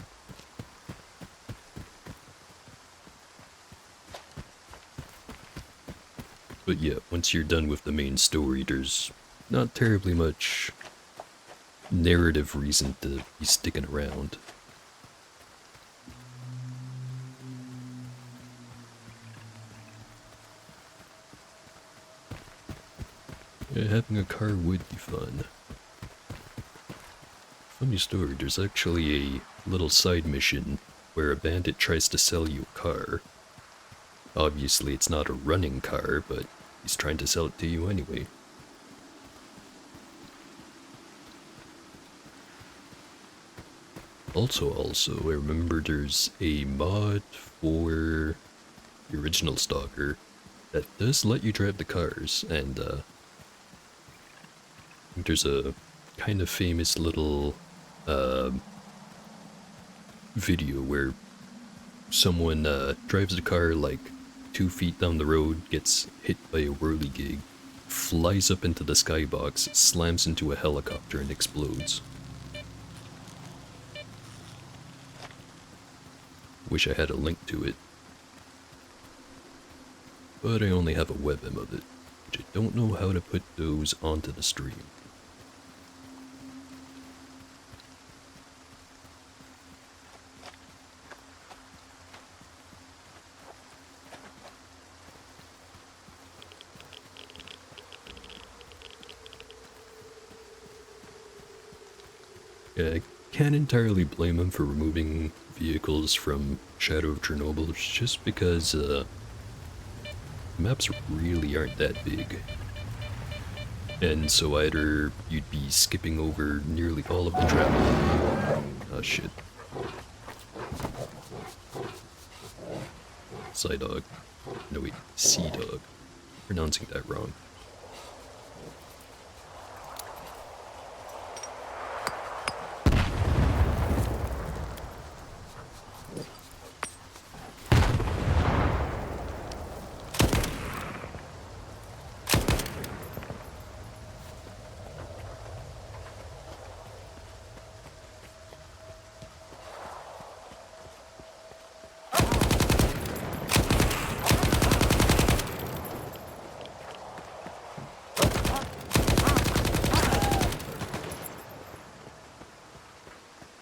But yeah, once you're done with the main story, there's not terribly much narrative reason to be sticking around. Yeah, having a car would be fun. Funny story, there's actually a little side mission where a bandit tries to sell you a car. Obviously it's not a running car, but he's trying to sell it to you anyway. Also, I remember there's a mod for the original Stalker that does let you drive the cars, and there's a kind of famous little video where someone drives the car like 2 feet down the road, gets hit by a whirligig, flies up into the skybox, slams into a helicopter and explodes. Wish I had a link to it. But I only have a webm of it, which I don't know how to put those onto the stream. Yeah, I can't entirely blame him for removing vehicles from Shadow of Chernobyl, just because maps really aren't that big. And so either you'd be skipping over nearly all of the travel. Oh shit. Psydog. No wait, Sea Dog. Pronouncing that wrong.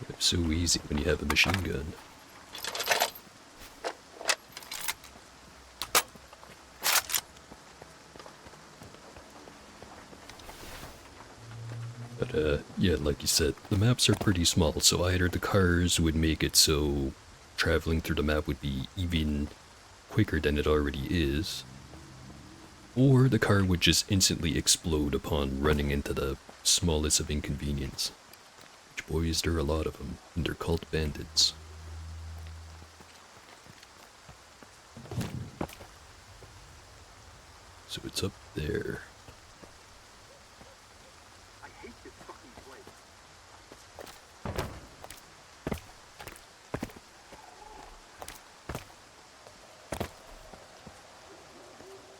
It's so easy when you have a machine gun. But yeah, like you said, the maps are pretty small, so either the cars would make it so traveling through the map would be even quicker than it already is, or the car would just instantly explode upon running into the smallest of inconvenience. Which, boys, there are a lot of them, and they're called bandits. So it's up there.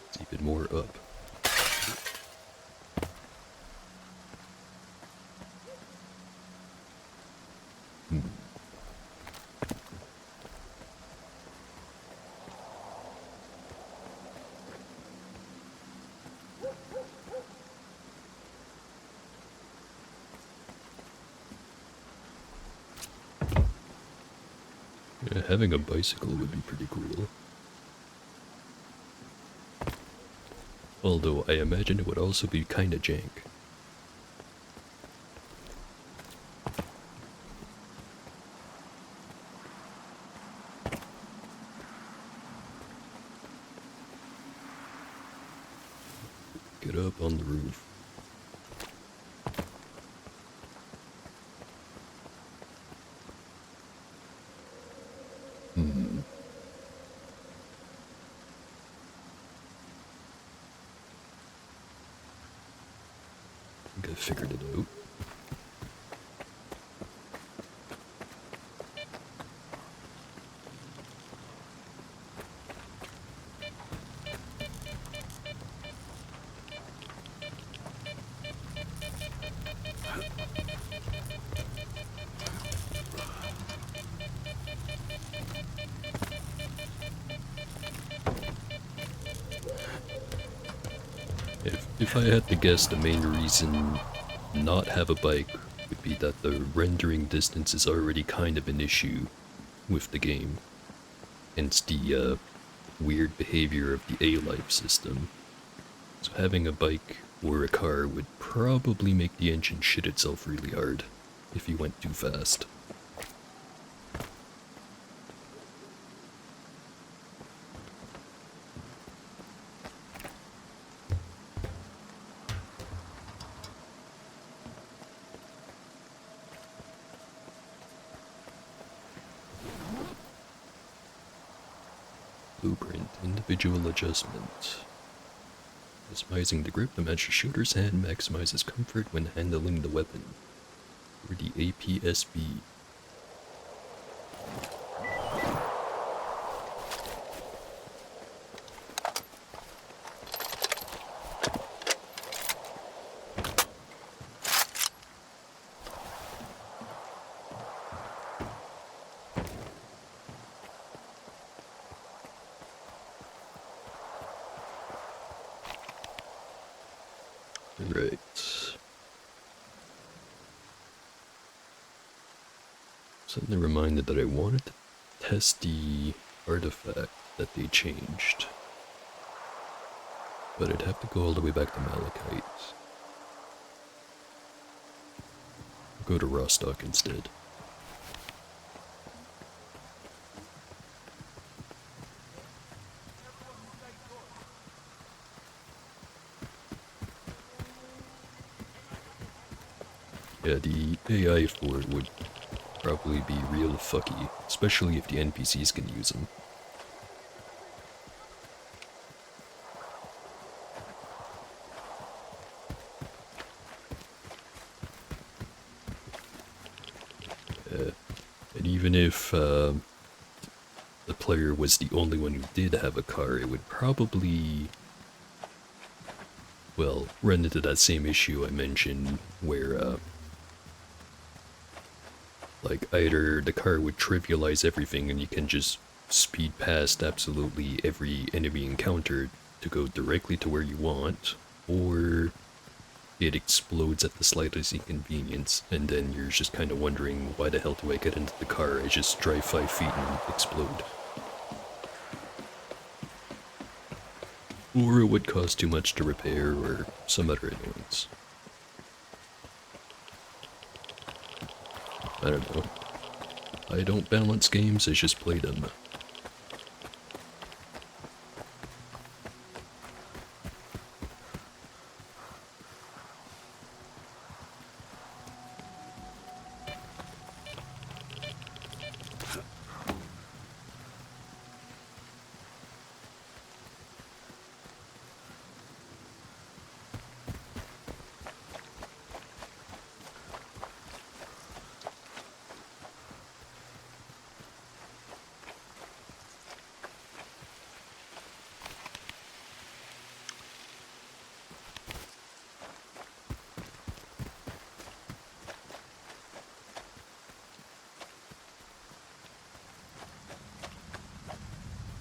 It's even more up. Yeah, having a bicycle would be pretty cool. Although I imagine it would also be kinda jank. Get up on the roof. I think I figured it out. If I had to guess, the main reason not have a bike would be that the rendering distance is already kind of an issue with the game. Hence the weird behavior of the A-Life system. So having a bike or a car would probably make the engine shit itself really hard if you went too fast. Blueprint, individual adjustment. Customizing the grip to match the shooter's hand maximizes comfort when handling the weapon. Or the APSB. Right. Suddenly reminded that I wanted to test the artifact that they changed. But I'd have to go all the way back to Malachite. I'll go to Rostock instead. Yeah, the AI for it would probably be real fucky, especially if the NPCs can use them. And even if the player was the only one who did have a car, it would probably, well, run into that same issue I mentioned where like, either the car would trivialize everything and you can just speed past absolutely every enemy encountered to go directly to where you want, or it explodes at the slightest inconvenience, and then you're just kind of wondering, why the hell do I get into the car? I just drive 5 feet and explode. Or it would cost too much to repair, or some other annoyance. I don't know. I don't balance games, I just play them.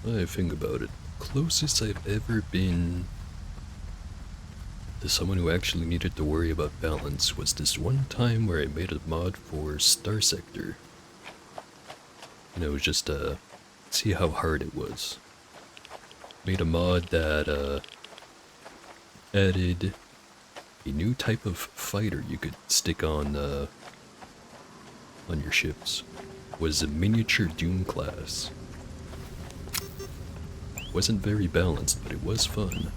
I think about it, closest I've ever been to someone who actually needed to worry about balance was this one time where I made a mod for Star Sector. You know, just to see how hard it was. Made a mod that added a new type of fighter you could stick on your ships. Was a miniature Doom class. Wasn't very balanced, but it was fun.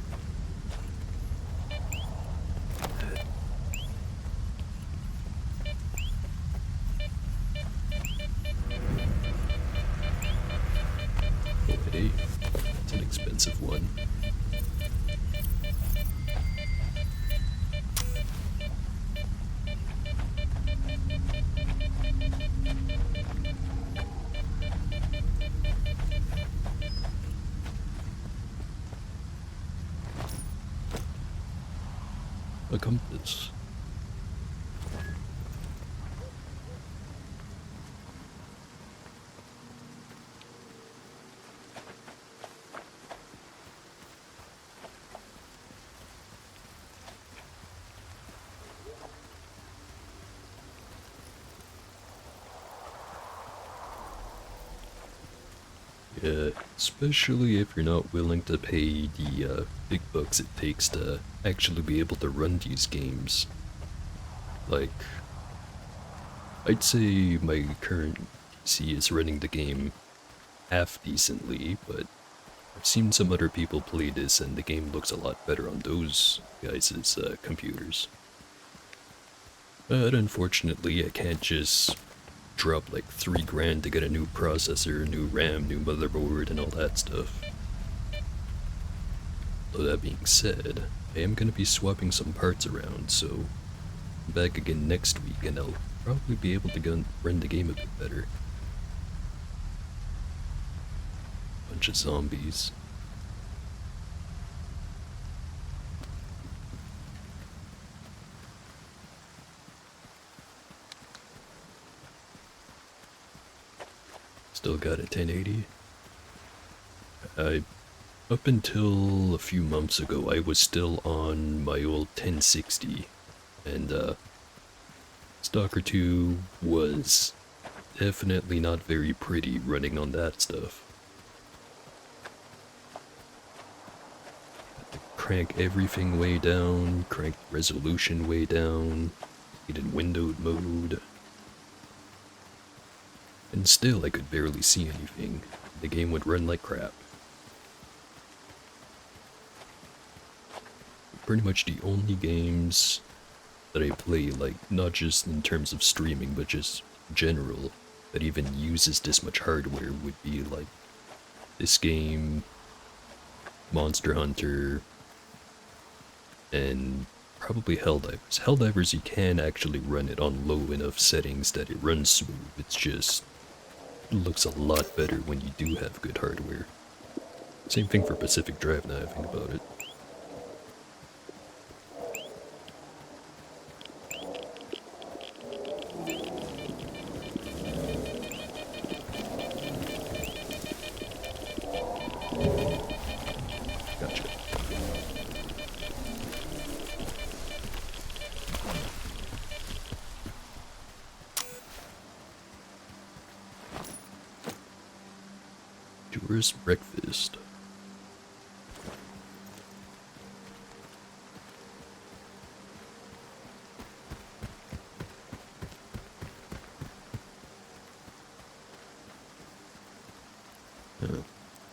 Oh hey, it's an expensive one. A compass. Yeah, especially if you're not willing to pay the big bucks it takes to actually be able to run these games. Like, I'd say my current PC is running the game half decently, but I've seen some other people play this and the game looks a lot better on those guys' computers. But unfortunately, I can't just drop like $3,000 to get a new processor, new RAM, new motherboard, and all that stuff. So that being said, I am going to be swapping some parts around, so I'm back again next week and I'll probably be able to run the game a bit better. Bunch of zombies. Still got a 1080. Up until a few months ago, I was still on my old 1060, and Stalker 2 was definitely not very pretty running on that stuff. Had to crank everything way down, crank resolution way down, get in windowed mode. And still I could barely see anything. The game would run like crap. Pretty much the only games that I play, like, not just in terms of streaming, but just general, that even uses this much hardware would be like this game, Monster Hunter, and probably Helldivers. Helldivers, you can actually run it on low enough settings that it runs smooth. It's just looks a lot better when you do have good hardware. Same thing for Pacific Drive now I think about it. Gotcha. Tourist breakfast.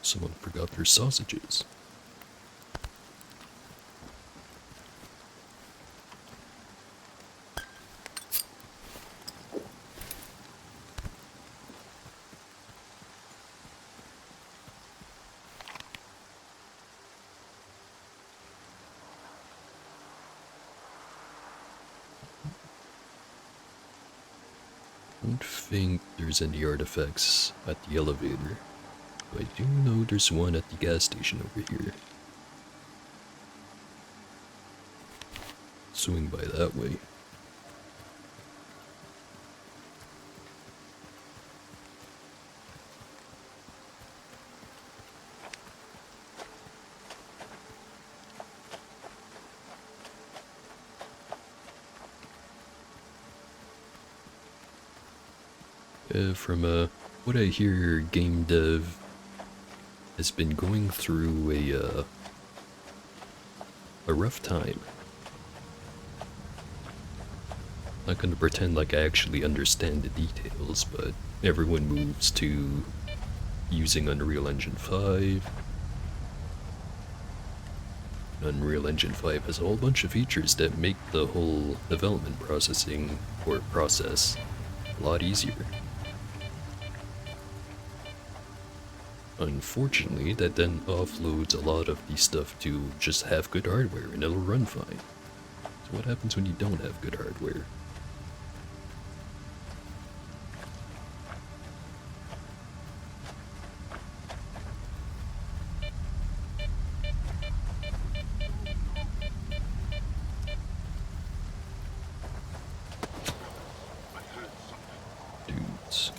Someone forgot their sausages. I don't think there's any artifacts at the elevator. But I do know there's one at the gas station over here. Swing by that way. From what I hear, game dev has been going through a rough time. Not gonna pretend like I actually understand the details, but everyone moves to using Unreal Engine 5. Unreal Engine 5 has a whole bunch of features that make the whole development process a lot easier. Unfortunately, that then offloads a lot of the stuff to just have good hardware and it'll run fine. So what happens when you don't have good hardware? Dudes.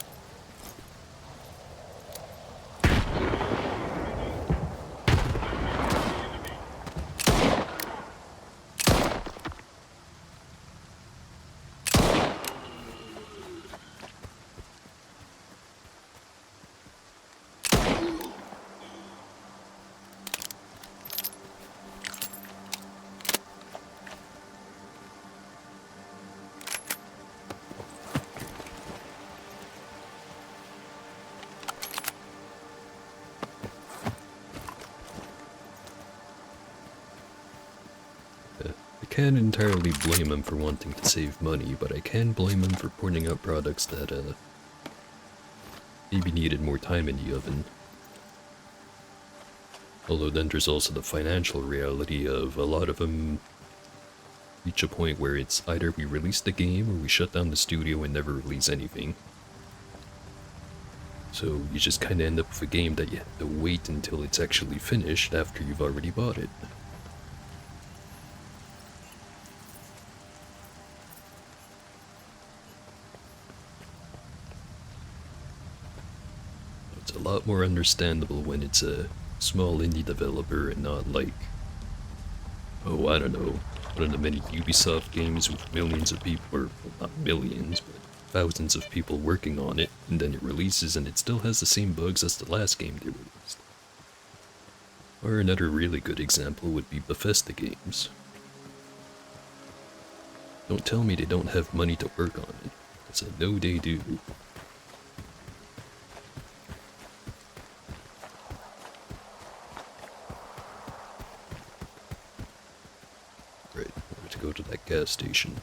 I can't entirely blame him for wanting to save money, but I can blame him for pointing out products that maybe needed more time in the oven. Although then there's also the financial reality of a lot of them reach a point where it's either we release the game or we shut down the studio and never release anything. So you just kinda end up with a game that you have to wait until it's actually finished after you've already bought it. It's a lot more understandable when it's a small indie developer and not like, oh, I don't know, one of the many Ubisoft games with millions of people, or well, not millions, but thousands of people working on it, and then it releases and it still has the same bugs as the last game they released. Or another really good example would be Bethesda games. Don't tell me they don't have money to work on it, because I know they do. Right, I have to go to that gas station.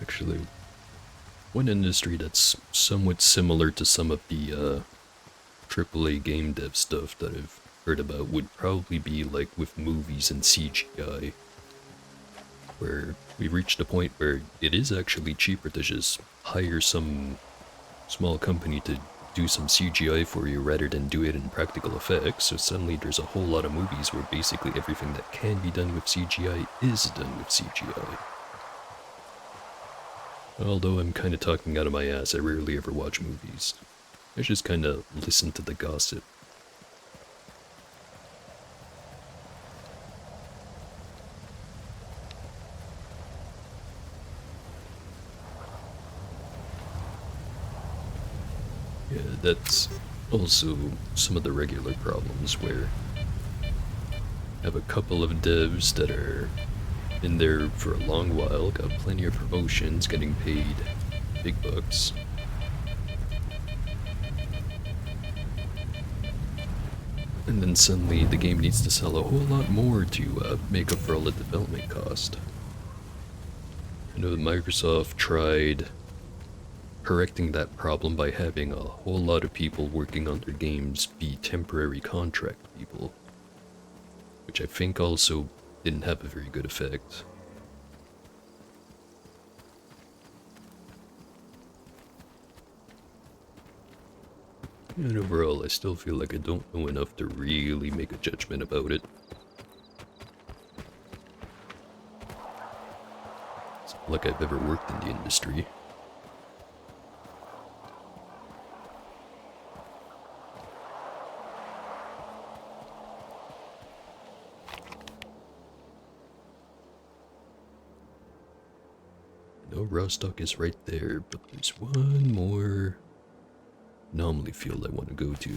Actually, one industry that's somewhat similar to some of the AAA game dev stuff that I've heard about would probably be like with movies and CGI, where we've reached a point where it is actually cheaper to just hire some small company to do some CGI for you rather than do it in practical effects, so suddenly there's a whole lot of movies where basically everything that can be done with CGI is done with CGI. Although I'm kinda talking out of my ass, I rarely ever watch movies. I just kinda listen to the gossip. that's also some of the regular problems where I have a couple of devs that are in there for a long while, got plenty of promotions, getting paid big bucks. And then suddenly the game needs to sell a whole lot more to make up for all the development cost. I know that Microsoft tried correcting that problem by having a whole lot of people working on their games be temporary contract people, which I think also didn't have a very good effect. And overall, I still feel like I don't know enough to really make a judgment about it. It's not like I've ever worked in the industry. I know Rostock is right there, but there's one more anomaly field I want to go to.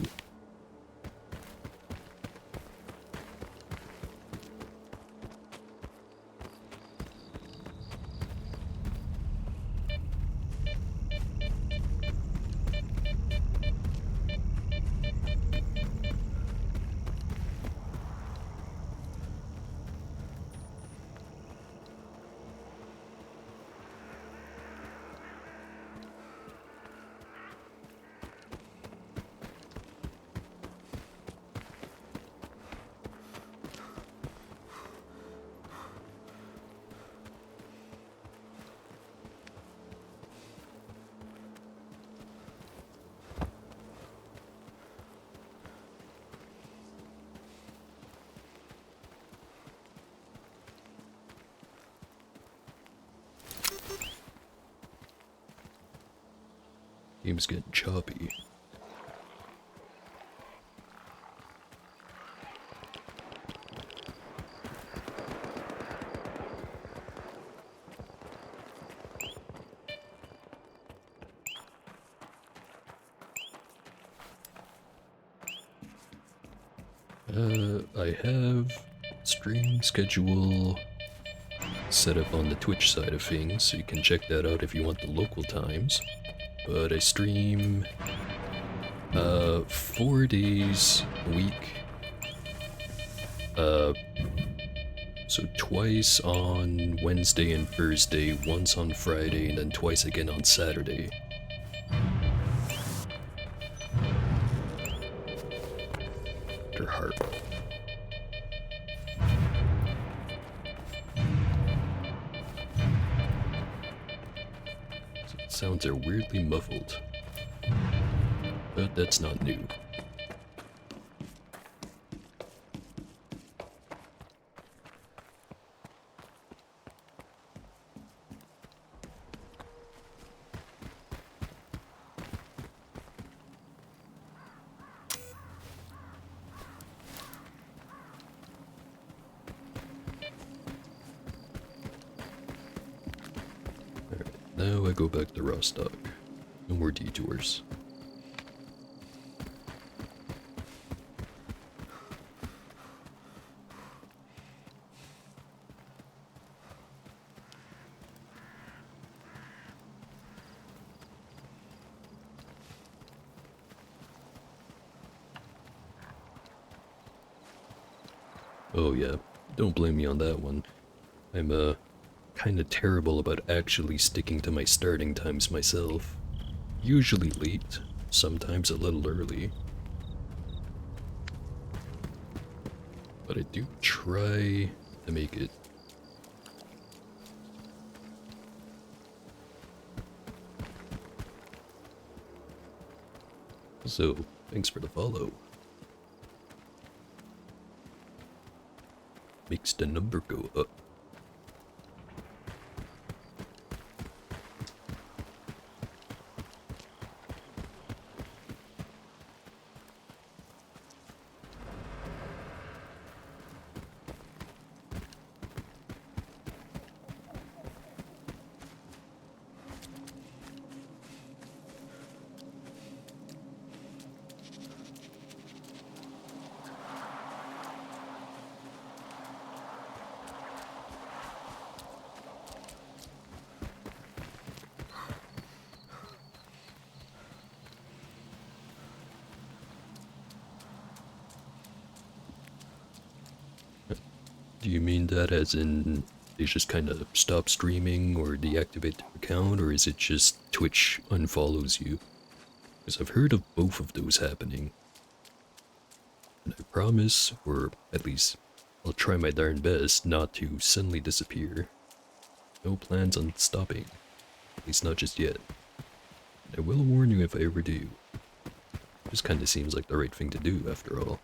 Game's getting choppy. I have stream schedule set up on the Twitch side of things, so you can check that out if you want the local times. But I stream 4 days a week. So twice on Wednesday and Thursday, once on Friday, and then twice again on Saturday. After Harp. Sounds are weirdly muffled, but that's not new. Now I go back to Rostock. No more detours. Oh yeah, don't blame me on that one. I'm kinda terrible about actually sticking to my starting times myself. Usually late, sometimes a little early. But I do try to make it. So, thanks for the follow. Makes the number go up. Do you mean that as in they just kind of stop streaming or deactivate their account, or is it just Twitch unfollows you? Because I've heard of both of those happening. And I promise, or at least I'll try my darn best not to suddenly disappear. No plans on stopping. At least not just yet. I will warn you if I ever do. Just kinda seems like the right thing to do, after all.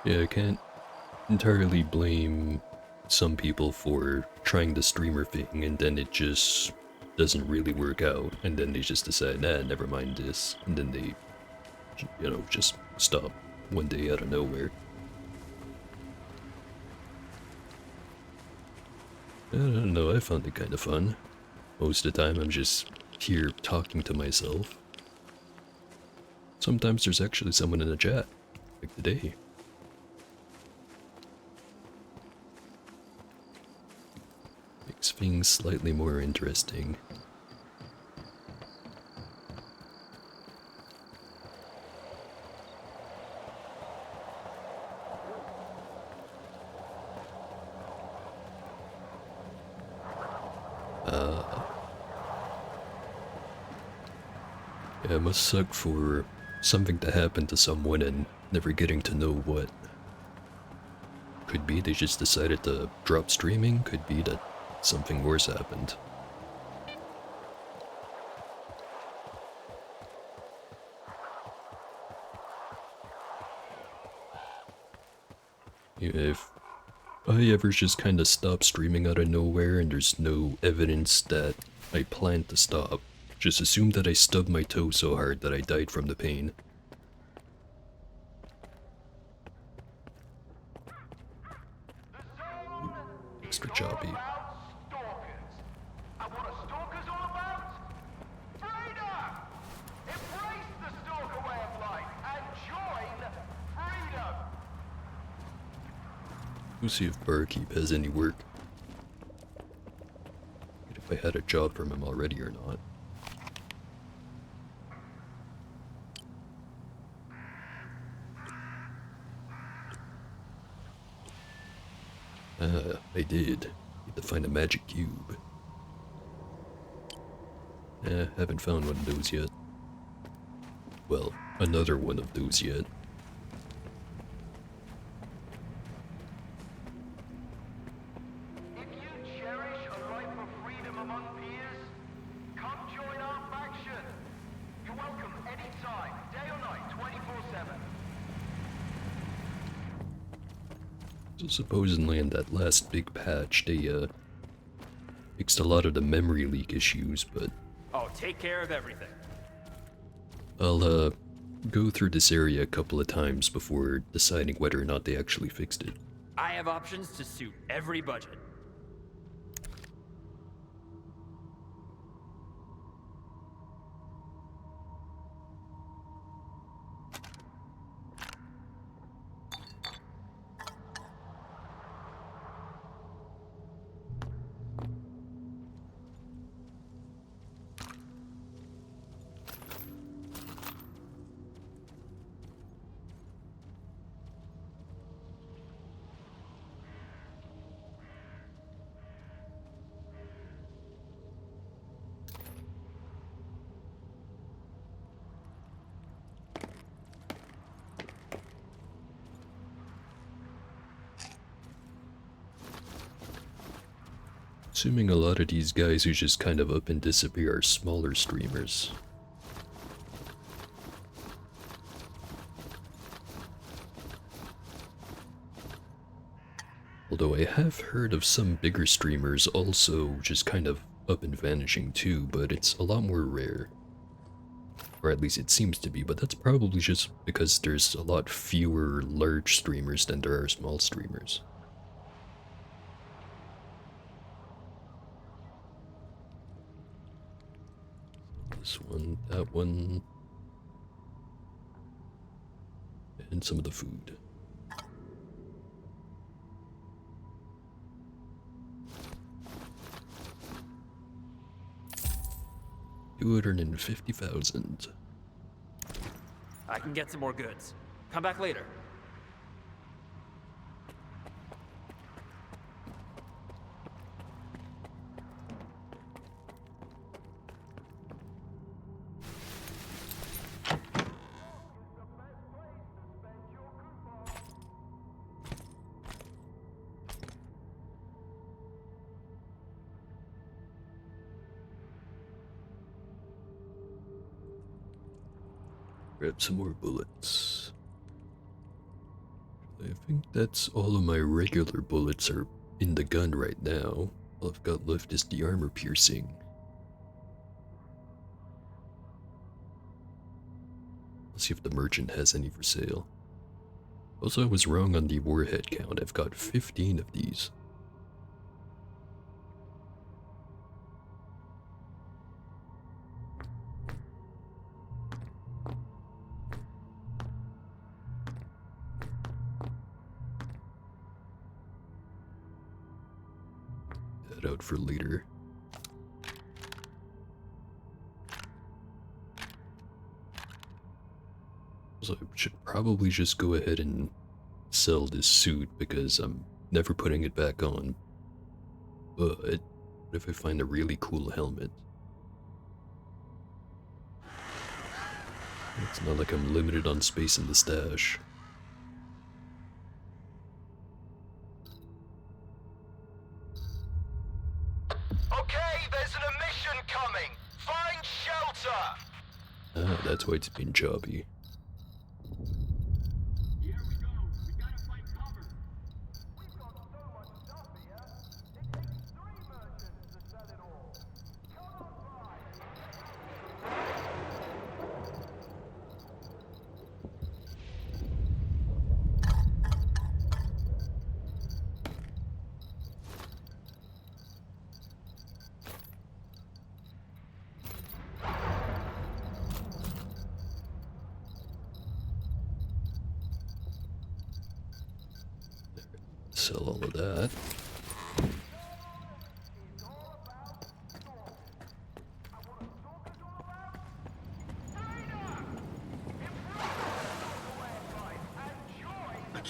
Yeah, I can't entirely blame some people for trying the streamer thing and then it just doesn't really work out, and then they just decide, nah, never mind this, and then they, you know, just stop one day out of nowhere. I don't know, I found it kind of fun. Most of the time I'm just here talking to myself. Sometimes there's actually someone in the chat, like today. Makes things slightly more interesting. Yeah, it must suck for something to happen to someone and never getting to know what. Could be they just decided to drop streaming, could be that something worse happened. If I ever just kinda stop streaming out of nowhere and there's no evidence that I plan to stop, just assume that I stubbed my toe so hard that I died from the pain. Extra choppy. We'll see if Barkeep has any work. If I had a job from him already or not. I did. Need to find a magic cube. Haven't found one of those yet. Well, another one of those yet. So supposedly in that last big patch, they fixed a lot of the memory leak issues, but oh, take care of everything. I'll go through this area a couple of times before deciding whether or not they actually fixed it. I have options to suit every budget. Assuming a lot of these guys who just kind of up and disappear are smaller streamers. Although I have heard of some bigger streamers also just kind of up and vanishing too, but it's a lot more rare. Or at least it seems to be, but that's probably just because there's a lot fewer large streamers than there are small streamers. This one, that one, and some of the food. 250,000. I can get some more goods. Come back later. Grab some more bullets. I think that's all of my regular bullets are in the gun right now. All I've got left is the armor piercing. Let's see if the merchant has any for sale. Also, I was wrong on the warhead count. I've got 15 of these. That out for later. So I should probably just go ahead and sell this suit because I'm never putting it back on. But what if I find a really cool helmet? It's not like I'm limited on space in the stash. Okay, there's an emission coming. Find shelter. Ah, that's why it's been choppy. Sell all of that.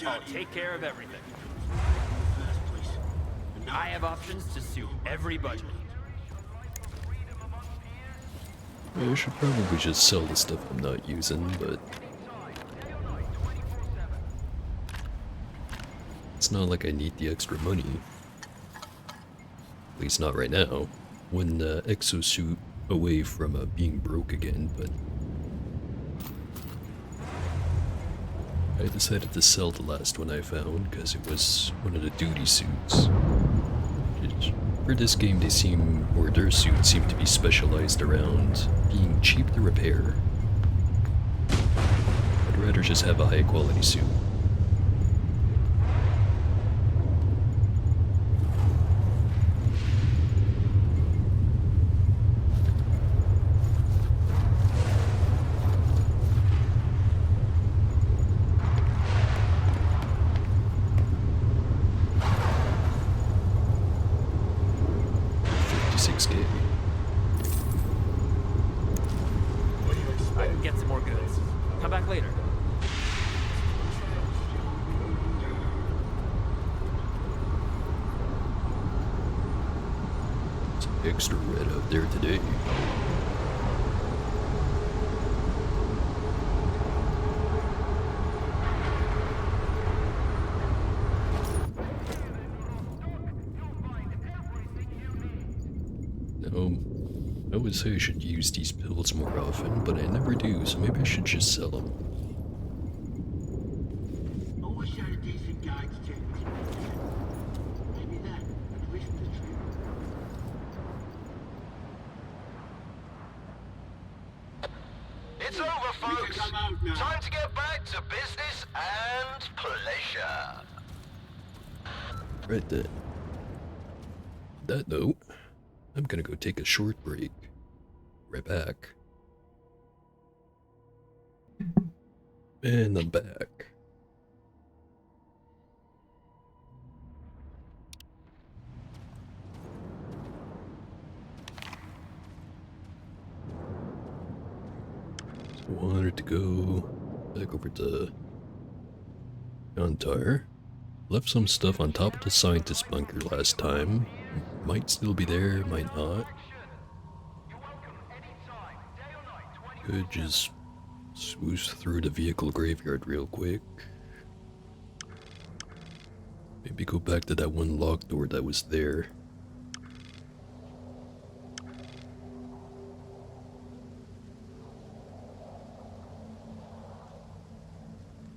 I'll take care of everything. I have options to suit every budget. I should probably just sell the stuff I'm not using, but it's not like I need the extra money. At least not right now. One exosuit away from being broke again, but I decided to sell the last one I found because it was one of the duty suits. For this game, they seem, or their suits seem to be specialized around being cheap to repair. I'd rather just have a high quality suit. I can get some more goods. Come back later. It's extra red out there today. I would say I should use these pills more often, but I never do, so maybe I should just sell them. I wish I had a decent guide to take this place. Maybe that would risk the trip. It's over, folks. Time to get back to business and pleasure. Right then. On that note, I'm gonna go take a short break. Right back. And I'm back. back over to Yontire. Left some stuff on top of the scientist bunker last time. Might still be there, might not. Could just swoosh through the vehicle graveyard real quick. Maybe go back to that one locked door that was there.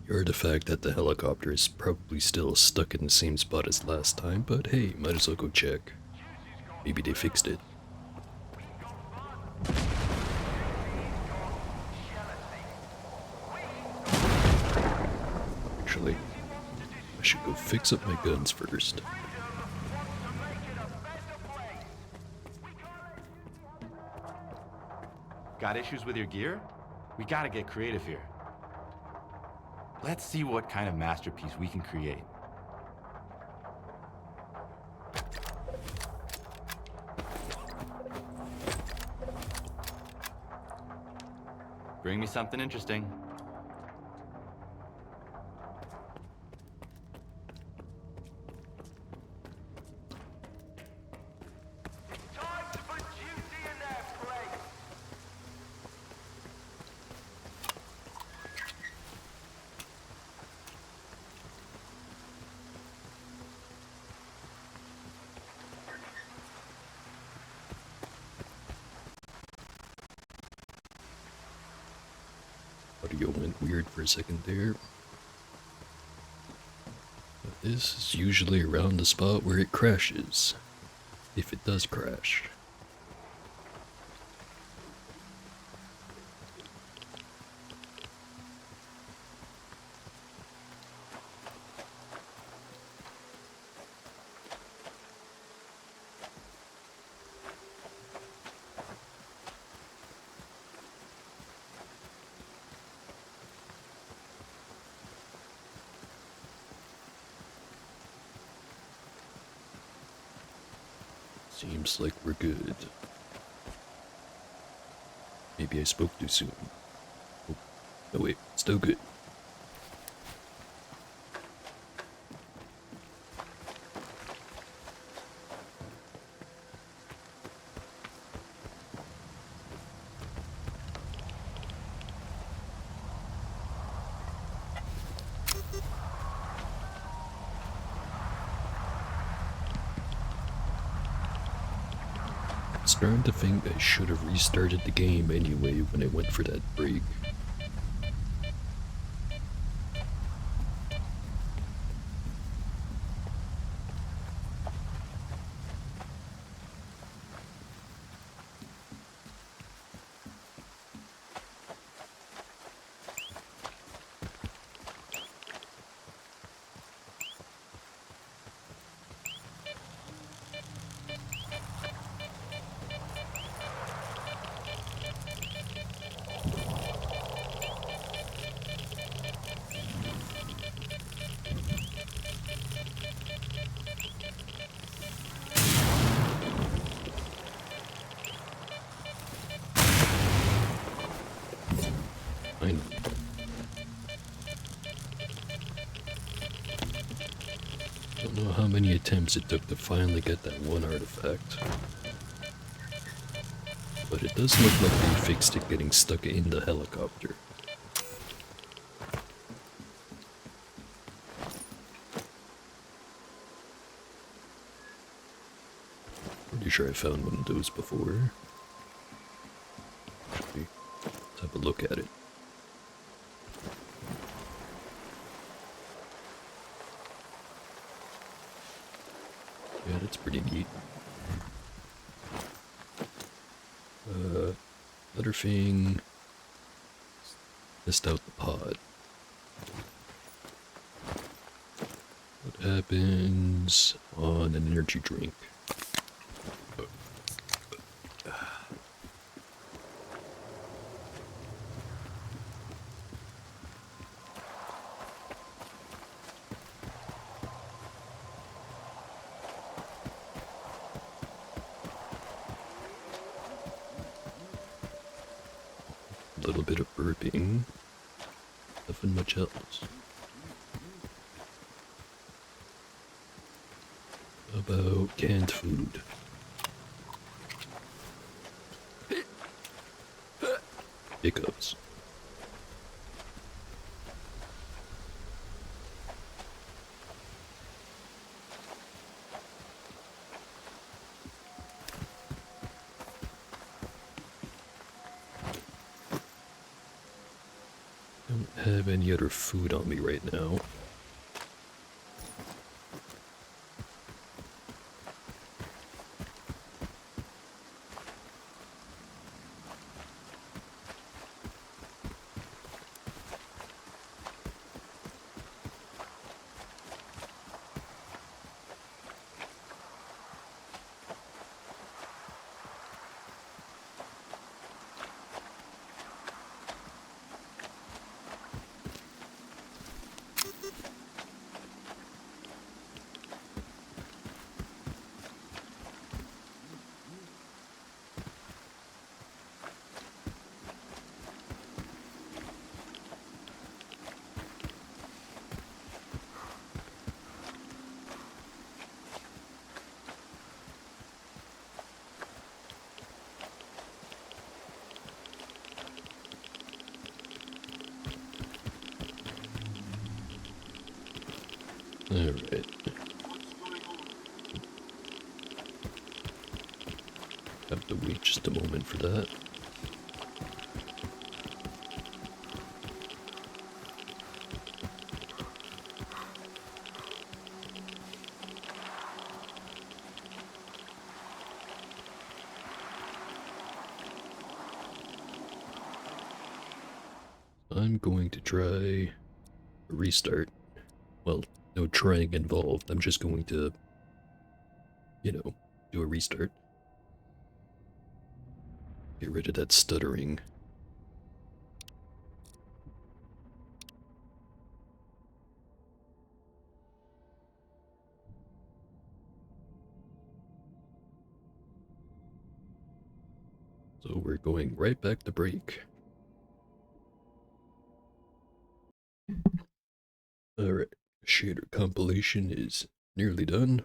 The artifact at the helicopter is probably still stuck in the same spot as last time, but hey, might as well go check. Maybe they fixed it. Actually, I should go fix up my guns first. Got issues with your gear? We gotta get creative here. Let's see what kind of masterpiece we can create. Bring me something interesting. Audio went weird for a second there. But this is usually around the spot where it crashes. If it does crash. Seems like we're good. Maybe I spoke too soon. Oh, no wait, still good. Starting to think I should have restarted the game anyway when I went for that break. I know. Don't know how many attempts it took to finally get that one artifact. But it does look like they fixed it getting stuck in the helicopter. Pretty sure I found one of those before. Actually, let's have a look at it. Yeah, that's pretty neat. Another thing. Missed out the pod. What happens on an energy drink? A little bit of burping. Nothing much else. How about canned food? Hiccups. Don't have any other food on me right now. Alright. Have to wait just a moment for that. I'm going to try a restart. Well, no trying involved. I'm just going to, you know, do a restart. Get rid of that stuttering. So we're going right back to break. Alright, shader compilation is nearly done.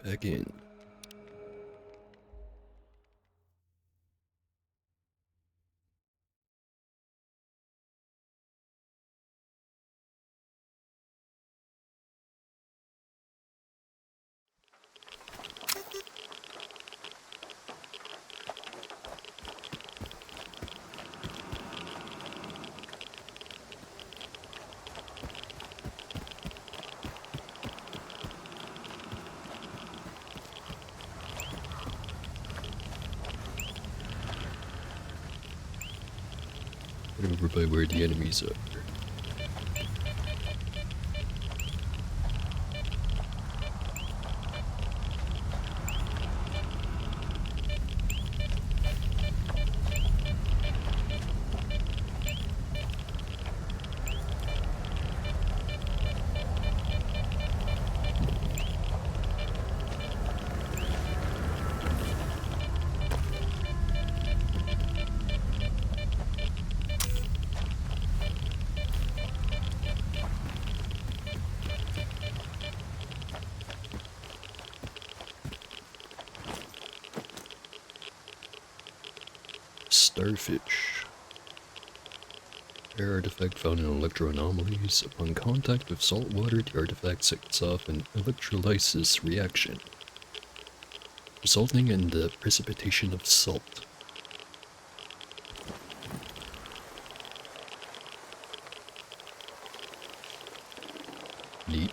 Back in. Right over by where the enemies are. Starfish. Rare artifact found in electro anomalies. Upon contact with salt water, the artifact sets off an electrolysis reaction, resulting in the precipitation of salt. Neat.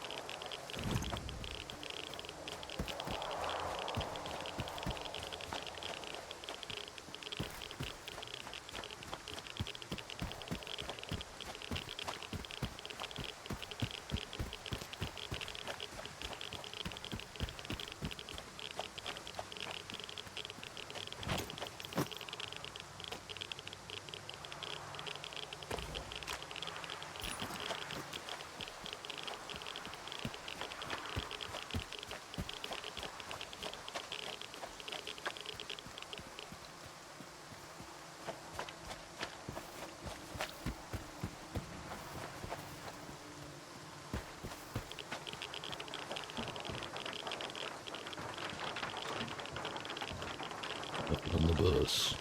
On the bus.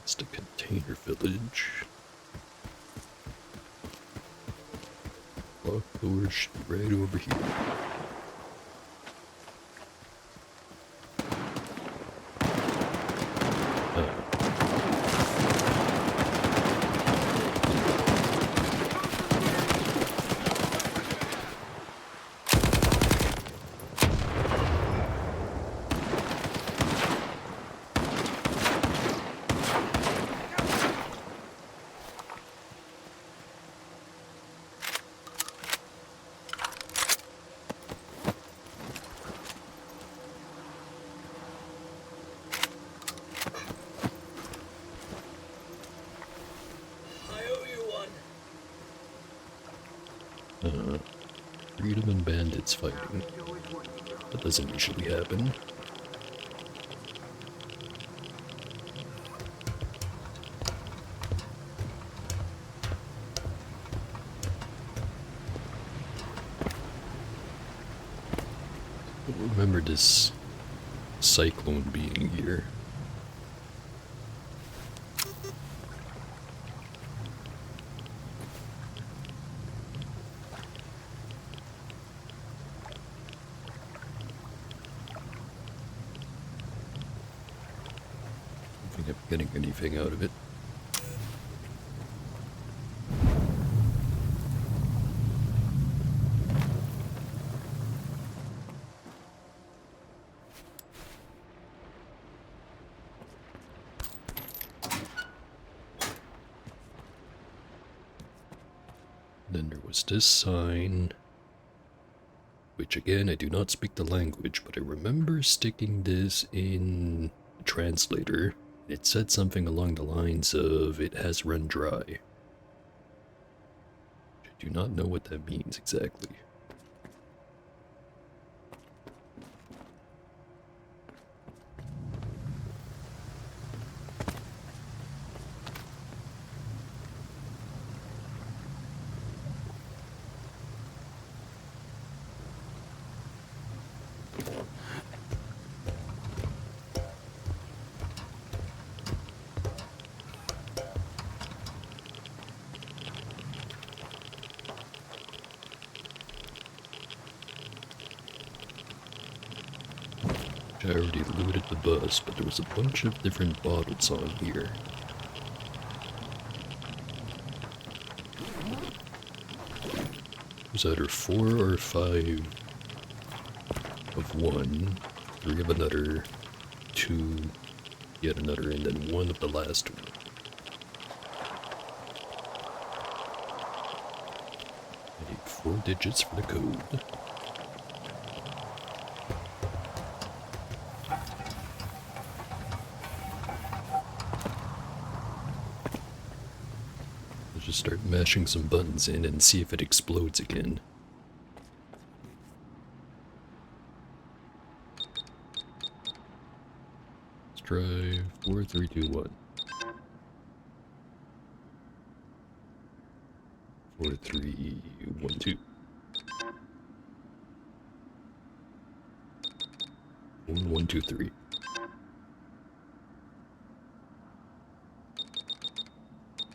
It's the container village. Locked doors should be right over here. Freedom and bandits fighting. That doesn't usually happen. I don't remember this cyclone being here. Getting anything out of it. Then there was this sign, which again, I do not speak the language, but I remember sticking this in a translator. It said something along the lines of, it has run dry. I do not know what that means exactly. I already looted the bus, but there was a bunch of different bottles on here. It was either 4 or 5 of one, 3 of another, 2 yet another, and then 1 of the last one. I need 4 digits for the code. Just start mashing some buttons in and see if it explodes again. Let's try 4, 3, 2, 1. 4, 3, 1, 2. 1, 1, 2, 3.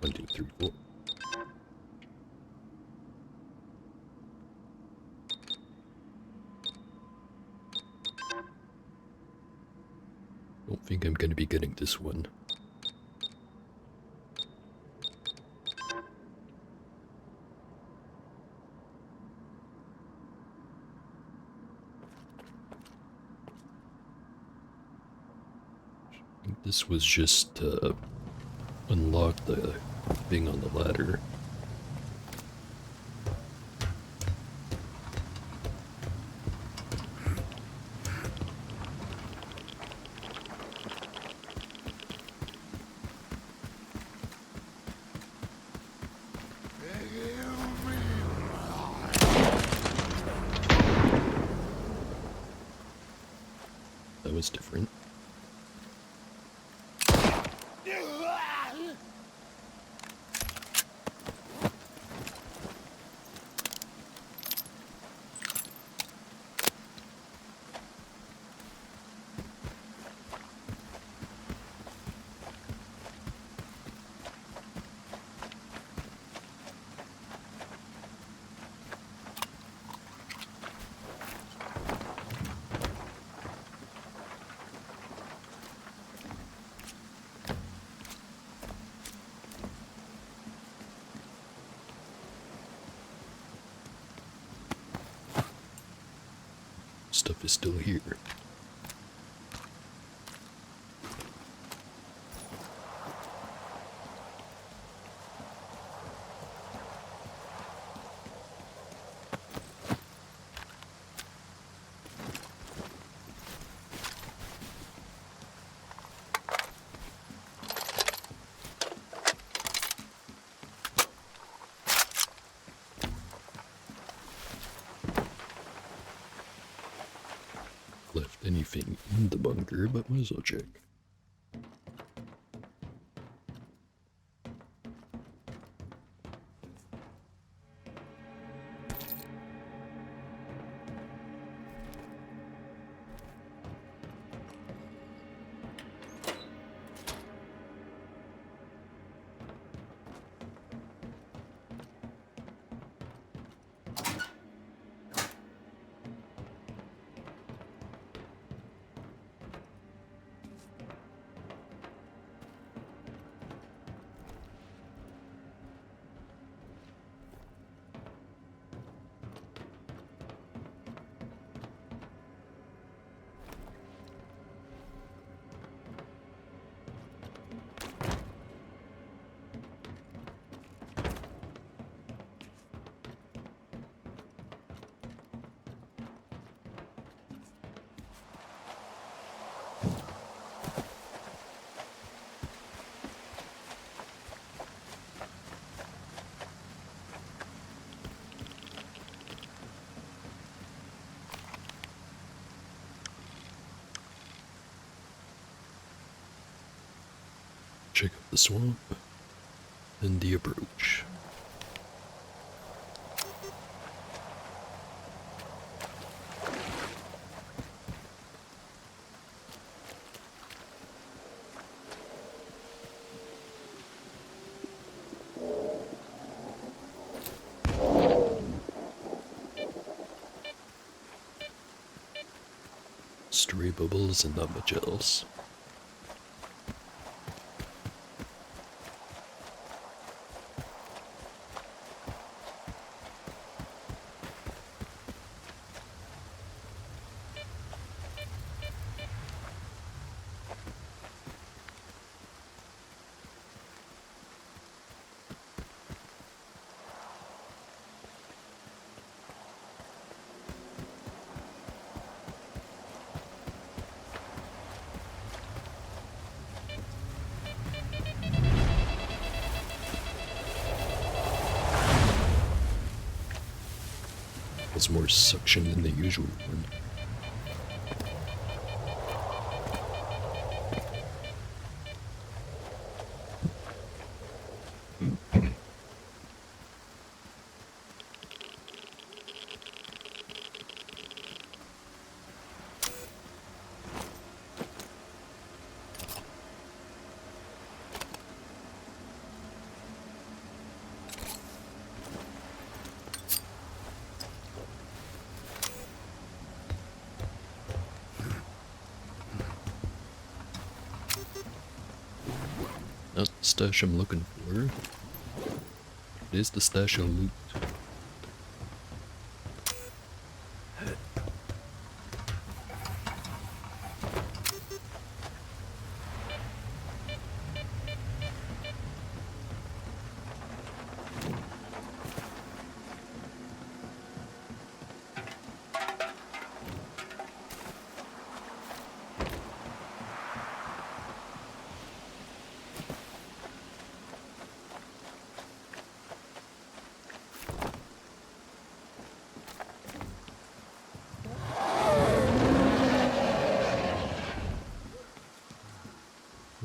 1, 2, 3, 4. Don't think I'm going to be getting this one. I think this was just to unlock the thing on the ladder. was different. Stuff is still here. Left anything in the bunker, but might as well check. Check out the swamp and the approach. Stray bubbles and not much else. Has more suction than the usual one. Not the stash I'm looking for. It is the stash of loot.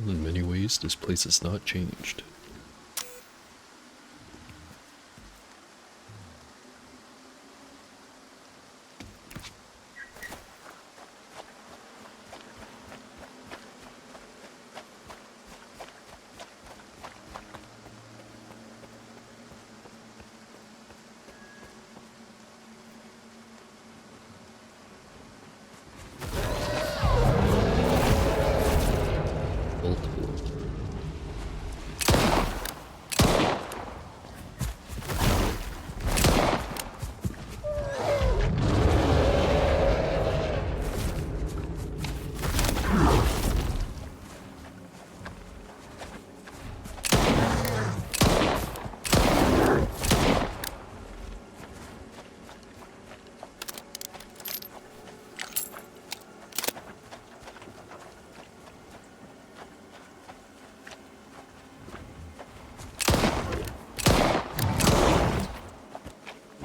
Well, in many ways, this place has not changed.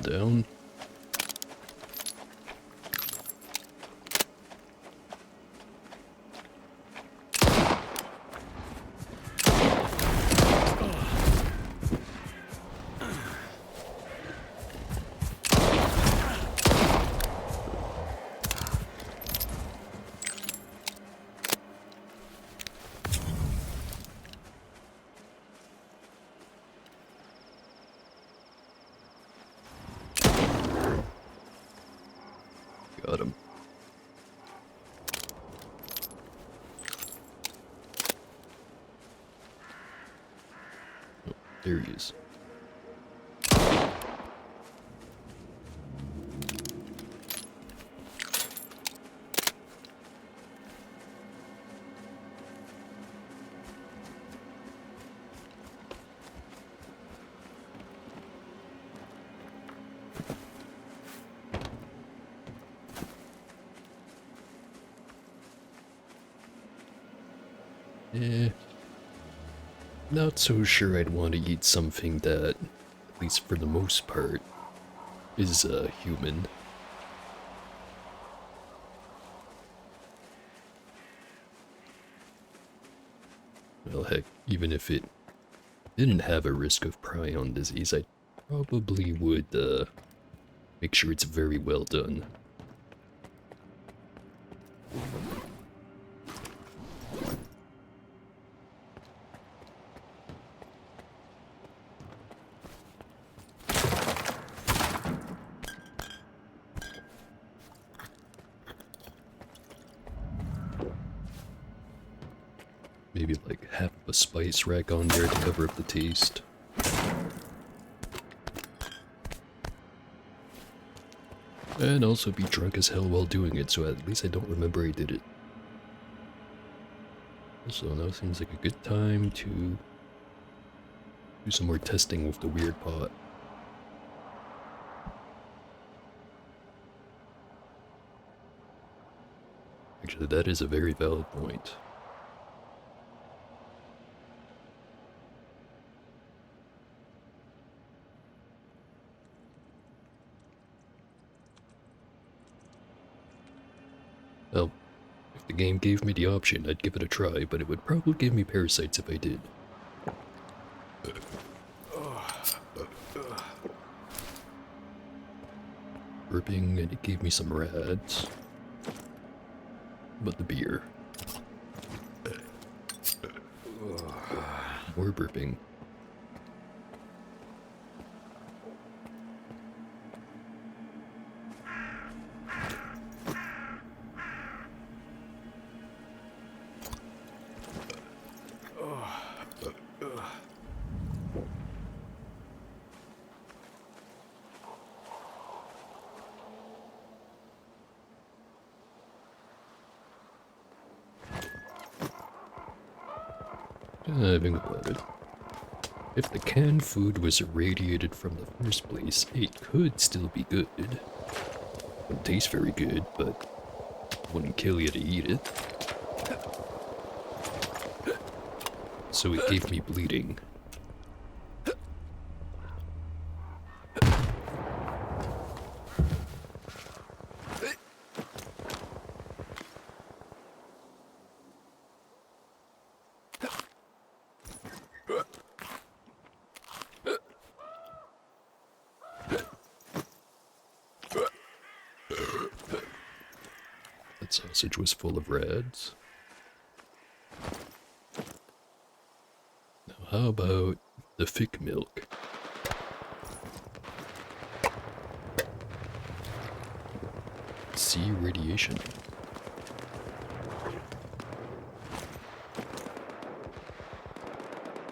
Down. Got him. Oh, there he is. Not so sure I'd want to eat something that, at least for the most part, is human. Well, heck, even if it didn't have a risk of prion disease, I probably would make sure it's very well done. Maybe like half of a spice rack on there to cover up the taste. And also be drunk as hell while doing it, so at least I don't remember I did it. So now seems like a good time to do some more testing with the weird pot. Actually, that is a very valid point. Well, if the game gave me the option, I'd give it a try, but it would probably give me parasites if I did. Burping, and it gave me some rads. But the beer. More burping. Think about it. If the canned food was irradiated from the first place, it could still be good. It tastes very good, but wouldn't kill you to eat it. So it gave me bleeding. Sausage was full of rads. Now how about the thick milk? Sea radiation.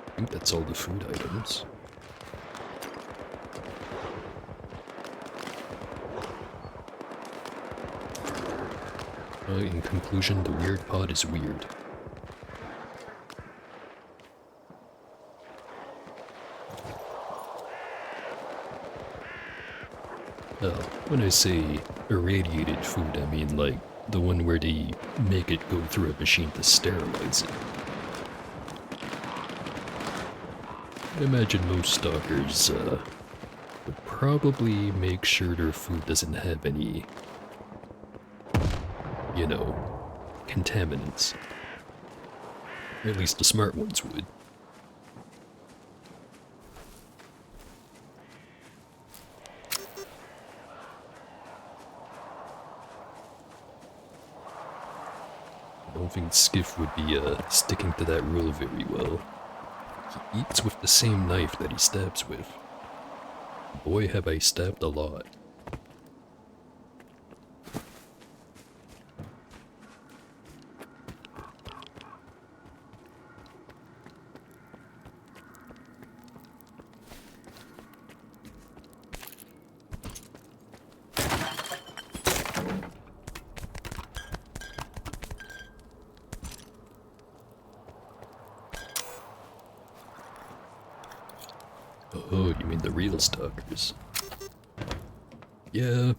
I think that's all the food items. In conclusion, the weird pod is weird. When I say irradiated food, I mean like the one where they make it go through a machine to sterilize it. I imagine most stalkers would probably make sure their food doesn't have any, you know, contaminants. Or at least the smart ones would. I don't think Skiff would be sticking to that rule very well. He eats with the same knife that he stabs with. Boy, have I stabbed a lot. Oh, you mean the real stalkers? Yeah,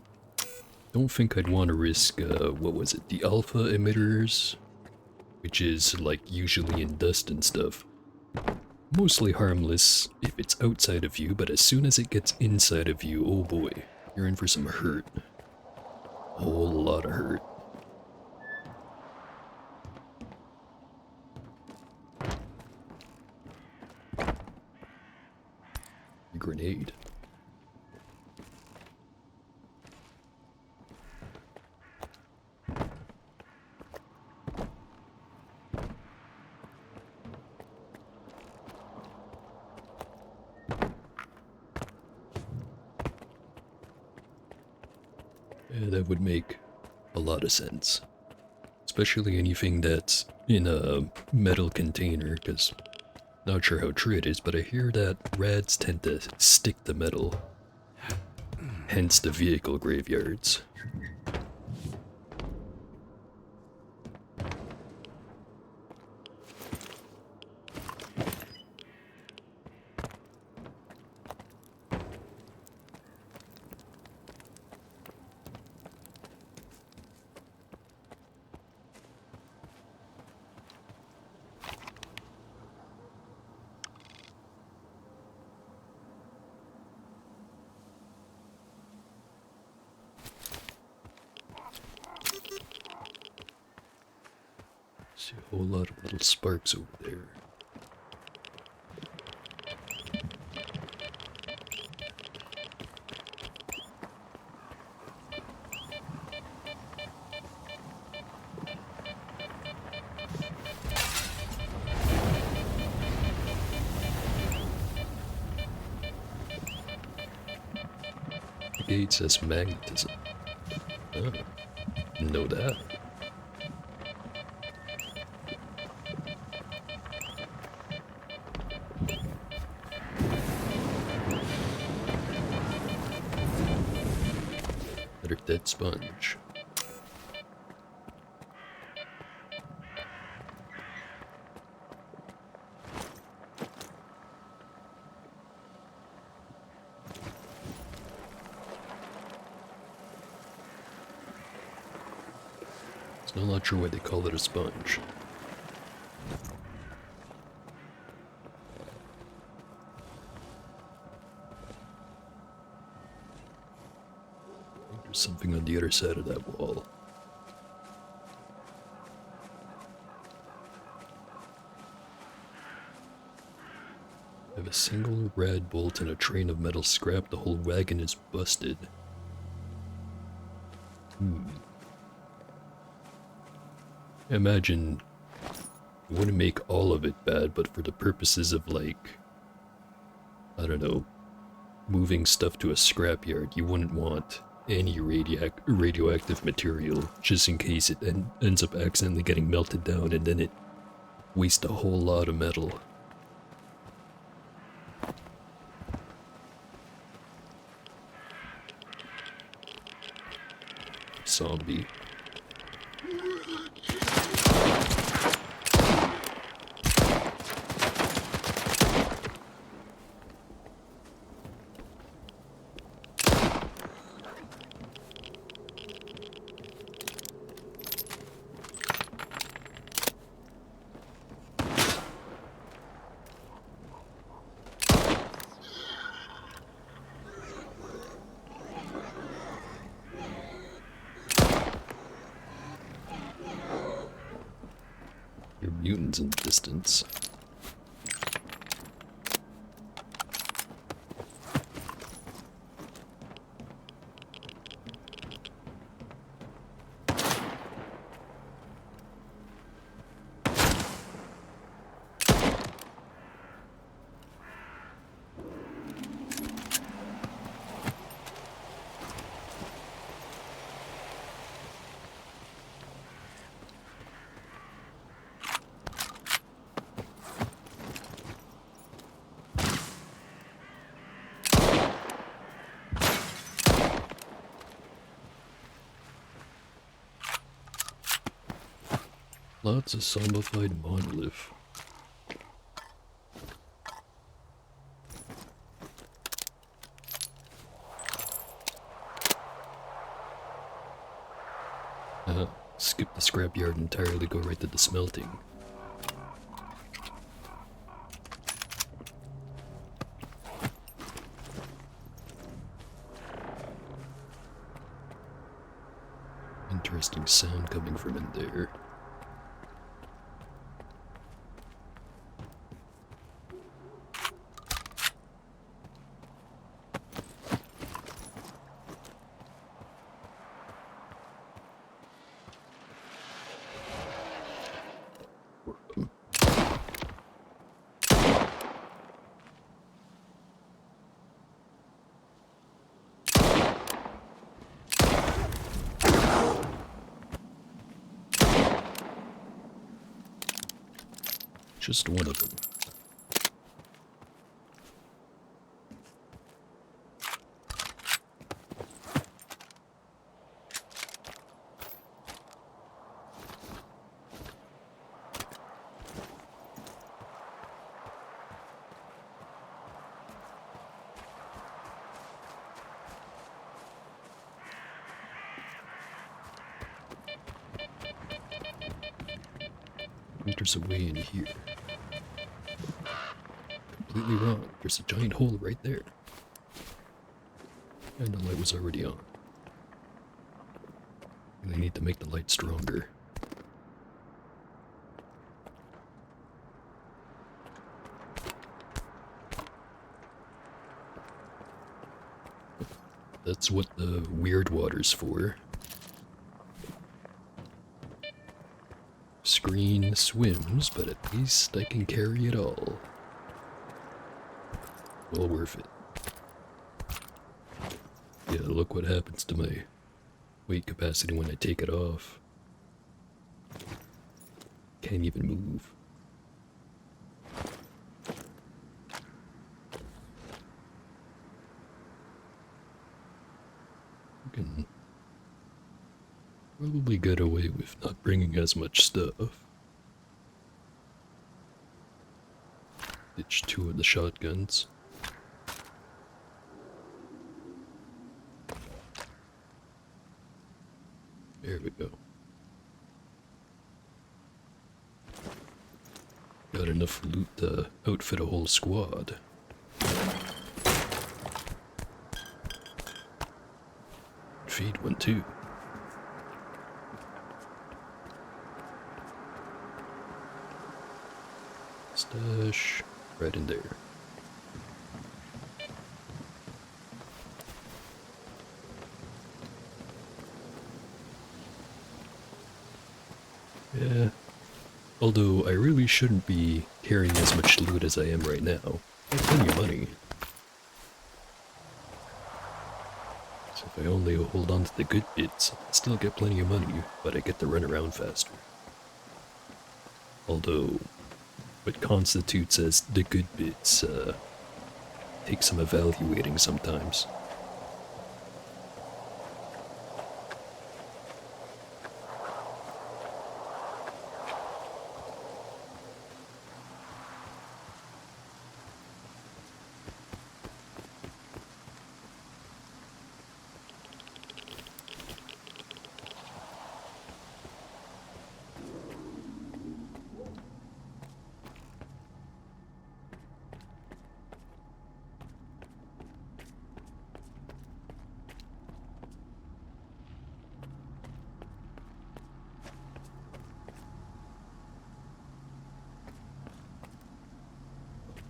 don't think I'd want to risk, what was it, the alpha emitters? Which is, like, usually in dust and stuff. Mostly harmless if it's outside of you, but as soon as it gets inside of you, oh boy, you're in for some hurt. A whole lot of hurt. Grenade. Yeah, that would make a lot of sense. Especially anything that's in a metal container, because not sure how true it is, but I hear that rads tend to stick to metal. Hence the vehicle graveyards. See a whole lot of little sparks over there. The gate says magnetism. Oh, know that. Another dead sponge. Still not sure why they call it a sponge. There's something on the other side of that wall. I have a single rad bolt and a train of metal scrap. The whole wagon is busted. Imagine you wouldn't make all of it bad, but for the purposes of, like, I don't know, moving stuff to a scrapyard, you wouldn't want any radioactive material, just in case it ends up accidentally getting melted down and then it wastes a whole lot of metal. Zombie. There are mutants in the distance. Lots of zombified monolith. Skip the scrapyard entirely, go right to the smelting. Interesting sound coming from in there. Just one of them. There's a way in here. Completely wrong. There's a giant hole right there. And the light was already on. They need to make the light stronger. That's what the weird water's for. Screen swims, but at least I can carry it all. Well worth it. Yeah, look what happens to my weight capacity when I take it off. Can't even move. I can probably get away with not bringing as much stuff. Ditch 2 of the shotguns. There we go. Got enough loot to outfit a whole squad. Feed one too. Stash right in there. Yeah, Although I really shouldn't be carrying as much loot as I am right now. I have plenty of money. So if I only hold on to the good bits, I still get plenty of money, but I get to run around faster. Although, what constitutes as the good bits, takes some evaluating sometimes.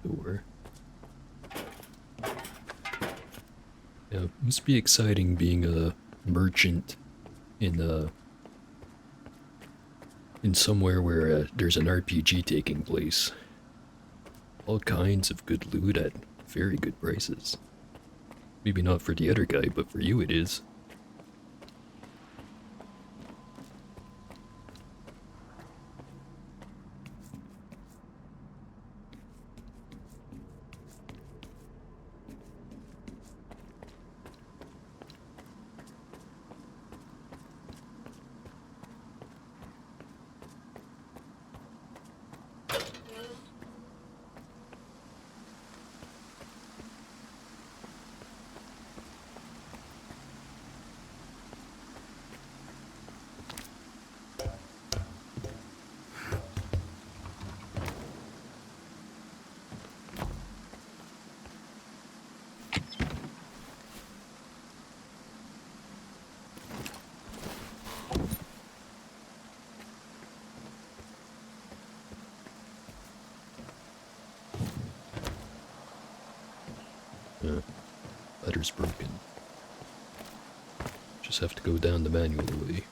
Door. Yeah, it must be exciting being a merchant in somewhere where there's an RPG taking place. All kinds of good loot at very good prices. Maybe not for the other guy, but for you it is. Letter's broken. Just have to go down the manual way.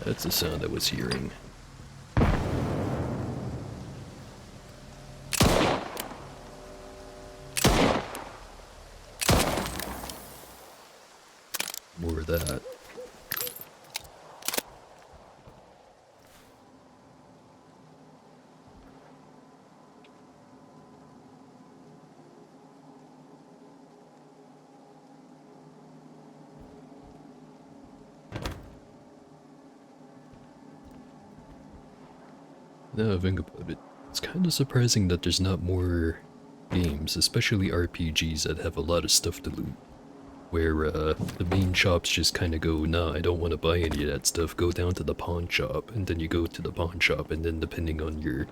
That's the sound I was hearing. More of that. Now I think about it, it's kind of surprising that there's not more games, especially RPGs that have a lot of stuff to loot. Where the main shops just kind of go, nah, I don't want to buy any of that stuff, go down to the pawn shop, and then you go to the pawn shop, and then depending on your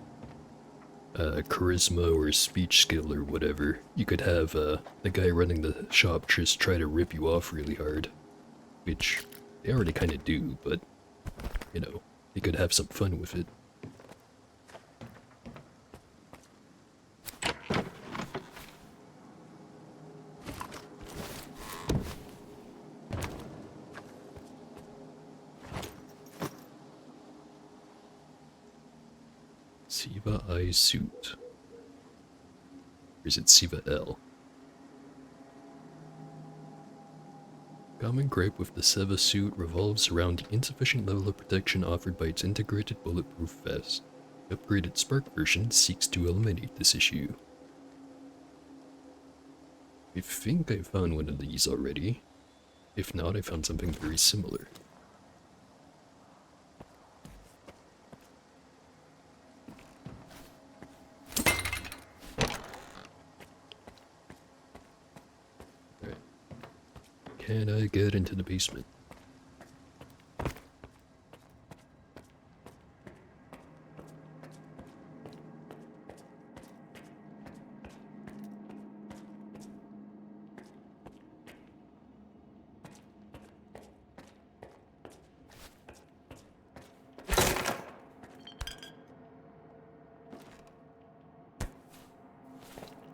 charisma or speech skill or whatever, you could have the guy running the shop just try to rip you off really hard. Which they already kind of do, but, you know, they could have some fun with it. Siva I suit. Or is it Siva L? Common gripe with the Seva suit revolves around the insufficient level of protection offered by its integrated bulletproof vest. The upgraded Spark version seeks to eliminate this issue. I think I found one of these already. If not, I found something very similar. Can I get into the basement?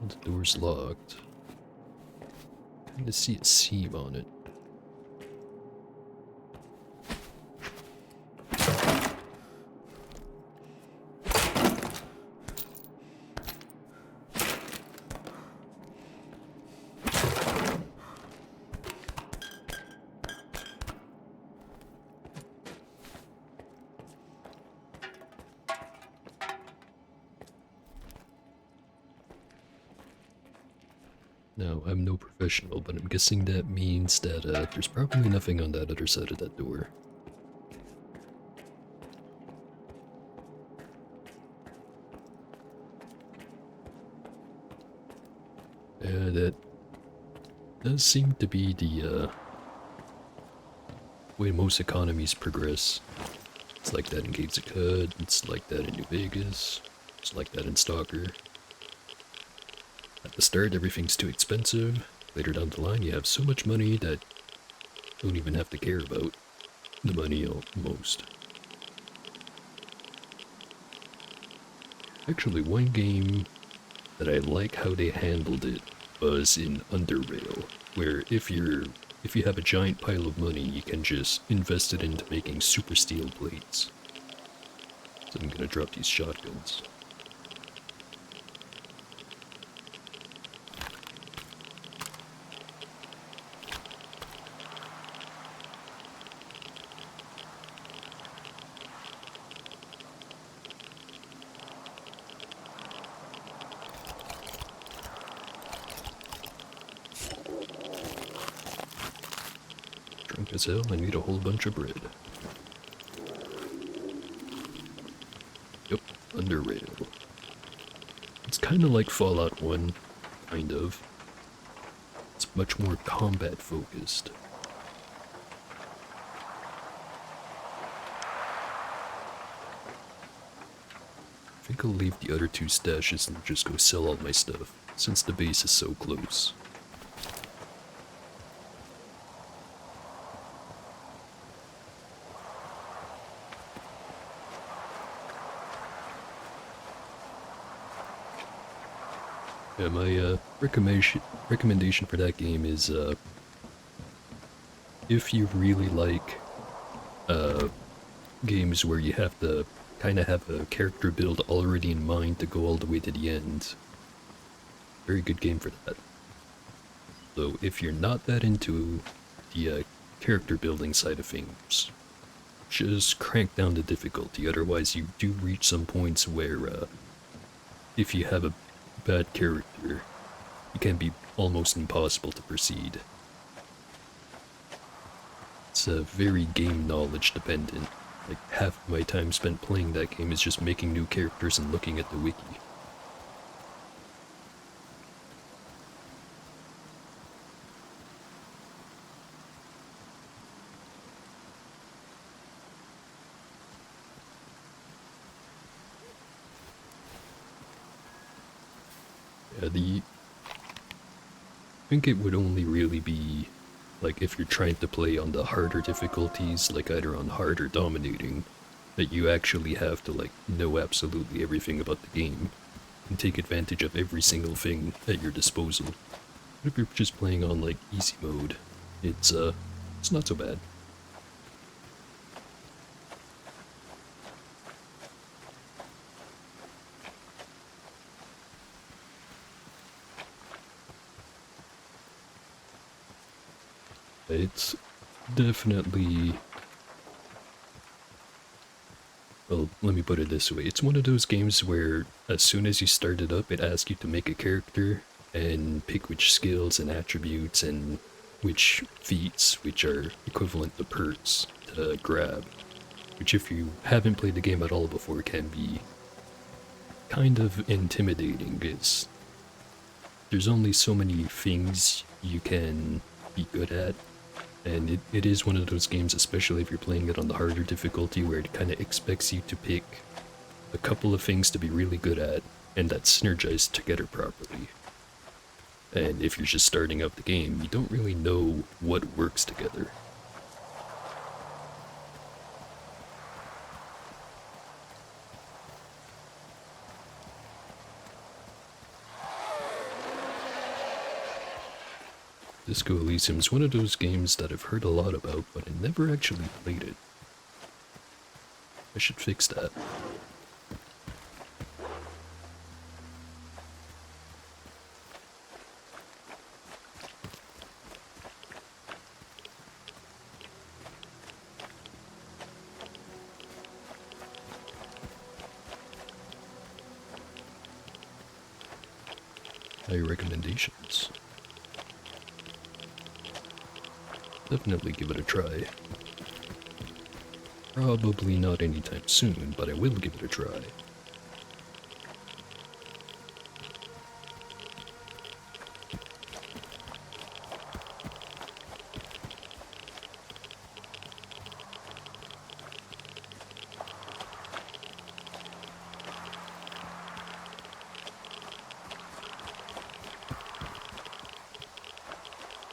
The door's locked. Kinda see a seam on it. Now, I'm no professional, but I'm guessing that means that there's probably nothing on that other side of that door. Yeah, that does seem to be the way most economies progress. It's like that in Gates of Cud, it's like that in New Vegas, it's like that in Stalker. At the start, everything's too expensive. Later down the line, you have so much money that you don't even have to care about the money almost. Actually, one game that I like how they handled it was in Underrail, where if you have a giant pile of money, you can just invest it into making super steel plates. So I'm gonna drop these shotguns. Drunk as hell, I need a whole bunch of bread. Yep, Underrail. It's kind of like Fallout 1, kind of. It's much more combat focused. I think I'll leave the other two stashes and just go sell all my stuff, since the base is so close. Yeah, my recommendation for that game is if you really like games where you have to kind of have a character build already in mind to go all the way to the end, very good game for that. So if you're not that into the character building side of things, just crank down the difficulty, otherwise you do reach some points where if you have a bad character, it can be almost impossible to proceed. It's very game knowledge dependent. Like half my time spent playing that game is just making new characters and looking at the wiki. Yeah, I think it would only really be like if you're trying to play on the harder difficulties, like either on hard or dominating, that you actually have to like know absolutely everything about the game and take advantage of every single thing at your disposal. But if you're just playing on like easy mode, it's not so bad. It's definitely... Well, let me put it this way. It's one of those games where as soon as you start it up, it asks you to make a character and pick which skills and attributes and which feats, which are equivalent to perks, to grab. Which if you haven't played the game at all before can be kind of intimidating. There's only so many things you can be good at. And it is one of those games, especially if you're playing it on the harder difficulty, where it kind of expects you to pick a couple of things to be really good at, and that synergize together properly. And if you're just starting out the game, you don't really know what works together. Disco Elysium is one of those games that I've heard a lot about, but I never actually played it. I should fix that. High recommendations. Definitely give it a try. Probably not anytime soon, but I will give it a try.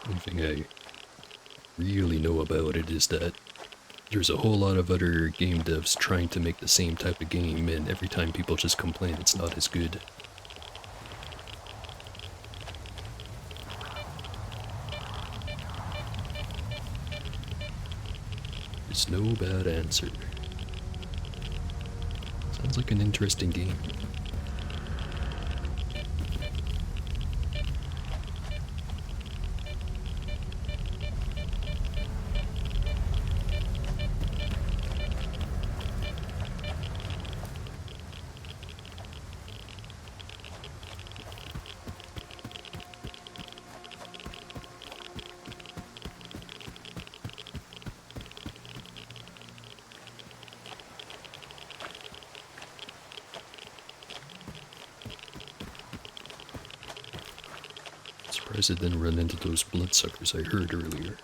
One thing I really know about it is that there's a whole lot of other game devs trying to make the same type of game, and every time people just complain it's not as good. There's no bad answer. Sounds like an interesting game. Surprised I didn't run into those bloodsuckers I heard earlier.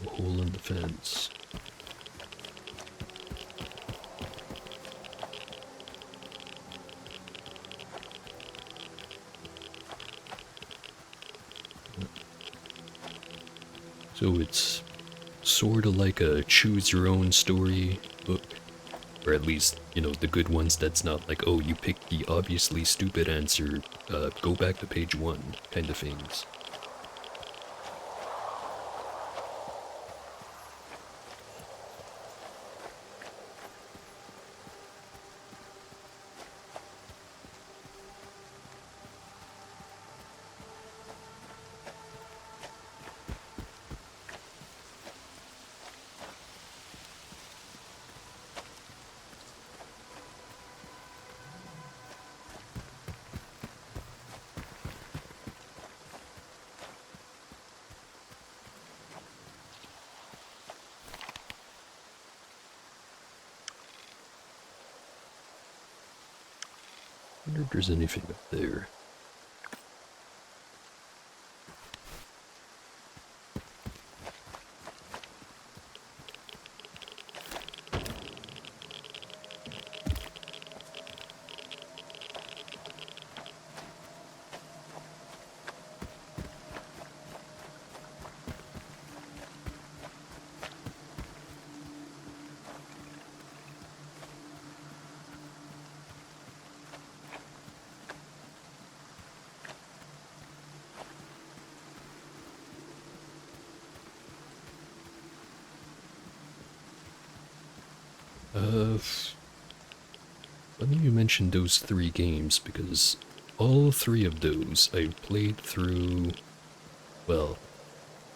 A hole in the fence. So it's sort of like a choose-your-own-story book. Or at least, you know, the good ones that's not like, oh, you picked the obviously stupid answer, go back to page 1, kind of things. I wonder if there's anything up there. Funny you mentioned those 3 games, because all 3 of those I played through, well,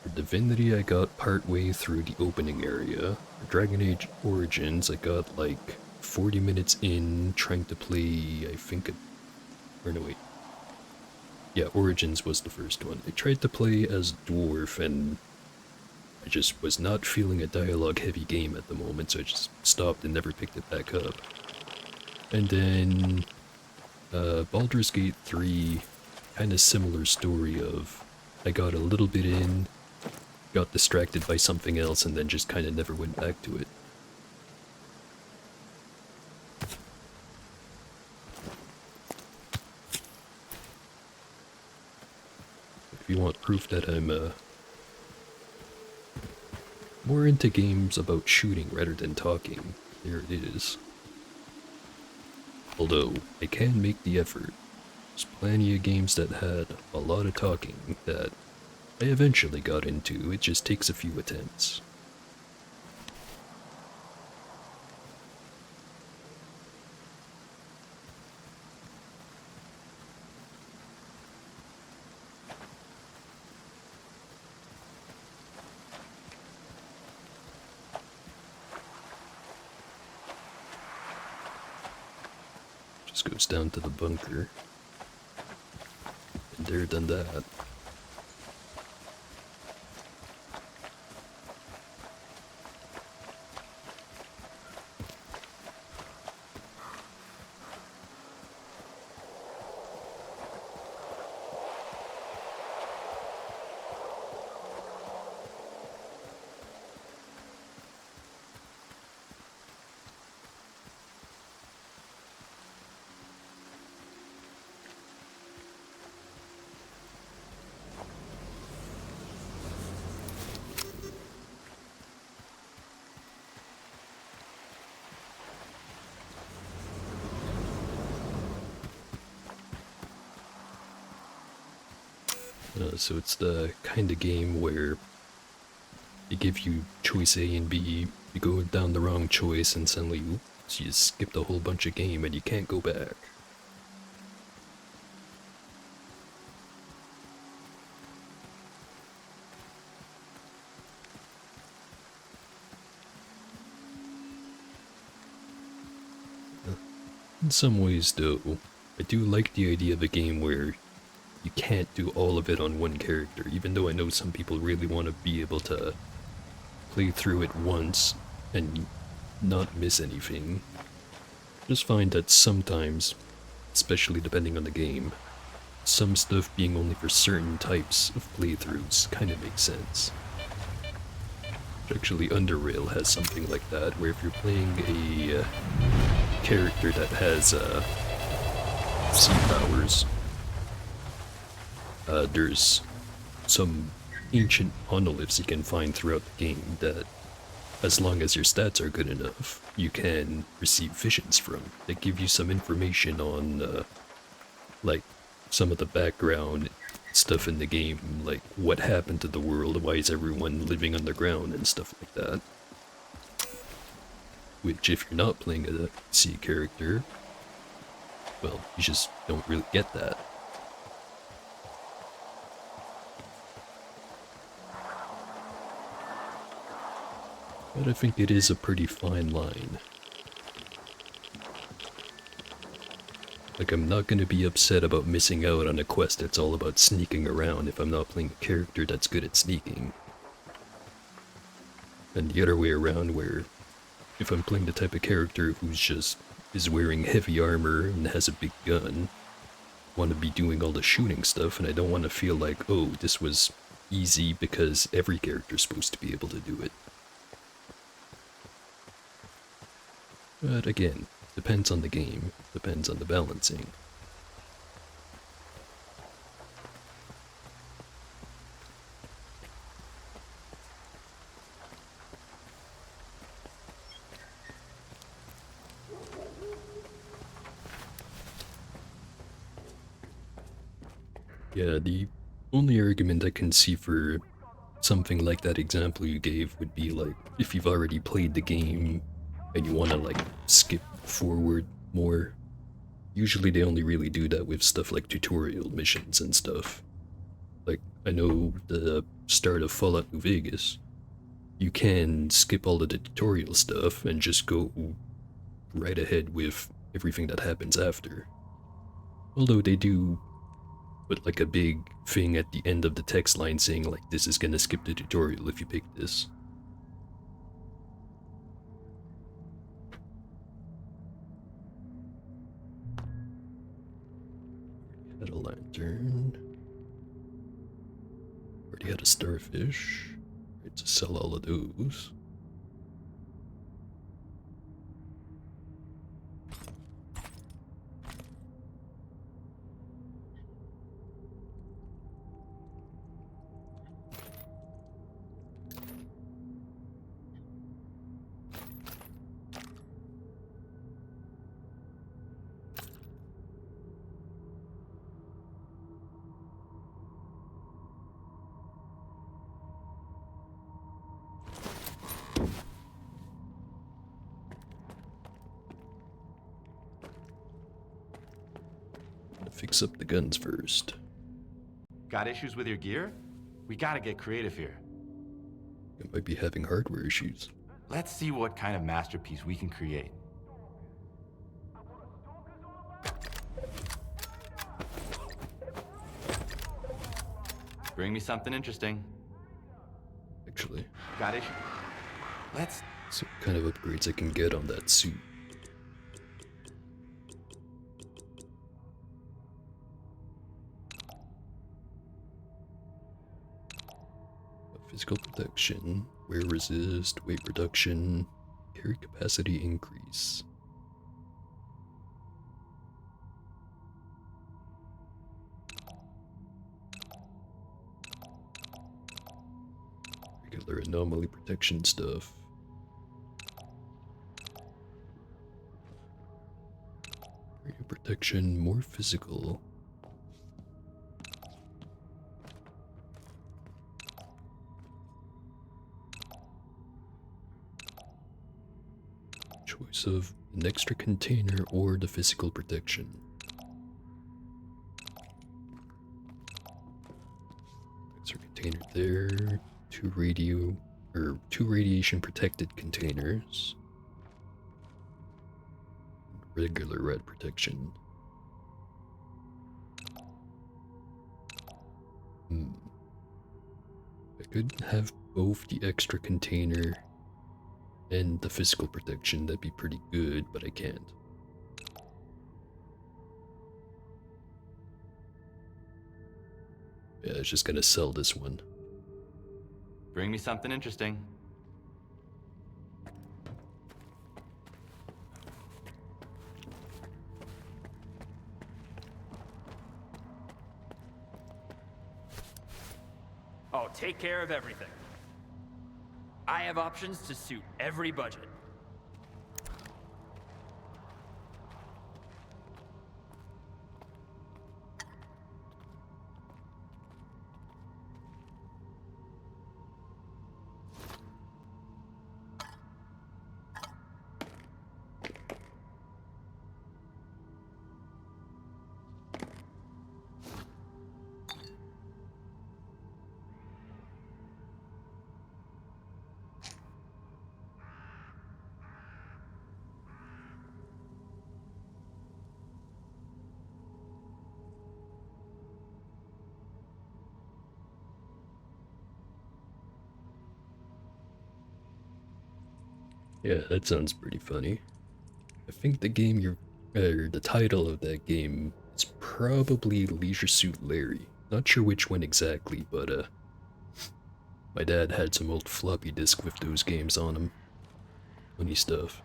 for Divinity I got partway through the opening area. For Dragon Age Origins I got like 40 minutes in trying to play, I think, or no wait. Yeah, Origins was the first one. I tried to play as Dwarf and I just was not feeling a dialogue-heavy game at the moment, so I just stopped and never picked it back up. And then, Baldur's Gate 3, kind of similar story of, I got a little bit in, got distracted by something else, and then just kind of never went back to it. you want proof that I'm more into games about shooting rather than talking, there it is. Although, I can make the effort. There's plenty of games that had a lot of talking that I eventually got into, it just takes a few attempts. Just goes down to the bunker. And there, done that. So it's the kind of game where they give you choice A and B, you go down the wrong choice and suddenly oops, you skipped a whole bunch of game and you can't go back. In some ways though, I do like the idea of a game where you can't do all of it on one character, even though I know some people really want to be able to play through it once and not miss anything. I just find that sometimes, especially depending on the game, some stuff being only for certain types of playthroughs kind of makes sense. Actually, Underrail has something like that, where if you're playing a character that has sea powers, there's some ancient monoliths you can find throughout the game that, as long as your stats are good enough, you can receive visions from. They give you some information on, like, some of the background stuff in the game, like what happened to the world, why is everyone living underground and stuff like that. Which, if you're not playing a sea character, well, you just don't really get that. But I think it is a pretty fine line. Like, I'm not gonna be upset about missing out on a quest that's all about sneaking around if I'm not playing a character that's good at sneaking. And the other way around, where if I'm playing the type of character who's just is wearing heavy armor and has a big gun, want to be doing all the shooting stuff, and I don't want to feel like, oh, this was easy because every character's supposed to be able to do it. But again, depends on the game, depends on the balancing. Yeah, the only argument I can see for something like that example you gave would be like, if you've already played the game and you want to like skip forward more. Usually they only really do that with stuff like tutorial missions and stuff. Like, I know the start of Fallout New Vegas, you can skip all of the tutorial stuff and just go right ahead with everything that happens after. Although they do put like a big thing at the end of the text line saying like, this is gonna skip the tutorial if you pick this. Had a lantern. Already had a starfish. Right, to sell all of those. fix up the guns first. Got issues with your gear? We gotta get creative here. You might be having hardware issues. Let's see what kind of masterpiece we can create. Bring me something interesting. Actually, Got issues? Let's... see what kind of upgrades I can get on that suit. Physical protection, wear resist, weight reduction, carry capacity increase. Regular anomaly protection stuff. Radio protection, more physical. Choice of an extra container or the physical protection. Extra container there. Two radiation protected containers. Regular red protection. I could have both the extra container and the physical protection. That'd be pretty good, but I can't. Yeah, I was just gonna sell this one. Bring me something interesting. Oh, take care of everything. I have options to suit every budget. Yeah, that sounds pretty funny. I think the title of that game is probably Leisure Suit Larry. Not sure which one exactly, but my dad had some old floppy disk with those games on them. Funny stuff.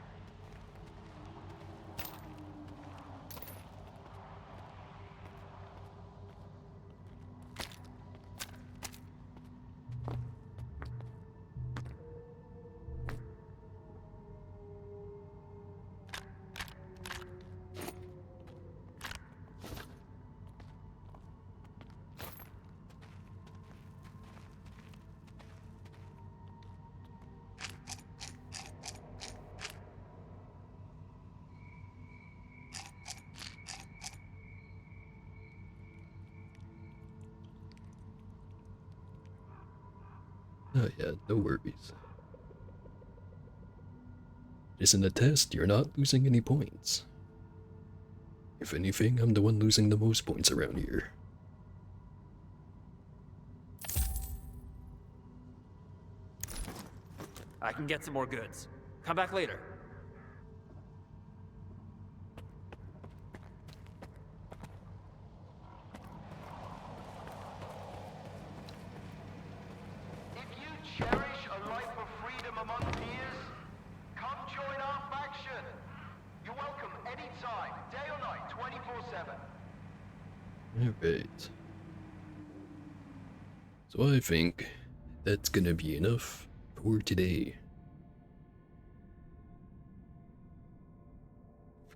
Oh yeah, no worries. Isn't a test, you're not losing any points. If anything, I'm the one losing the most points around here. I can get some more goods. Come back later. If you cherish a life of freedom among peers, come join our faction. You're welcome anytime, day or night, 24/7. Alright. So I think that's gonna be enough for today.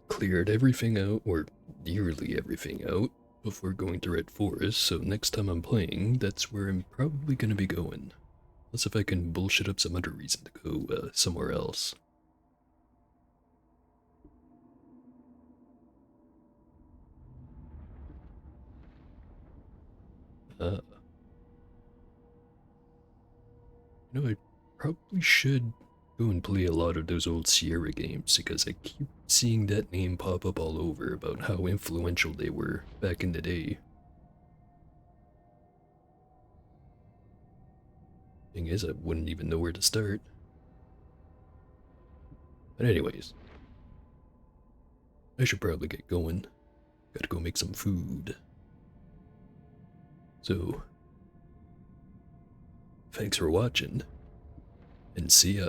Cleared everything out, or nearly everything out, before going to Red Forest, so next time I'm playing, that's where I'm probably gonna be going. Unless if I can bullshit up some other reason to go somewhere else. You know, I probably should go and play a lot of those old Sierra games because I keep seeing that name pop up all over about how influential they were back in the day. Thing is, I wouldn't even know where to start. But anyways, I should probably get going. Gotta go make some food. So, thanks for watching, and see ya.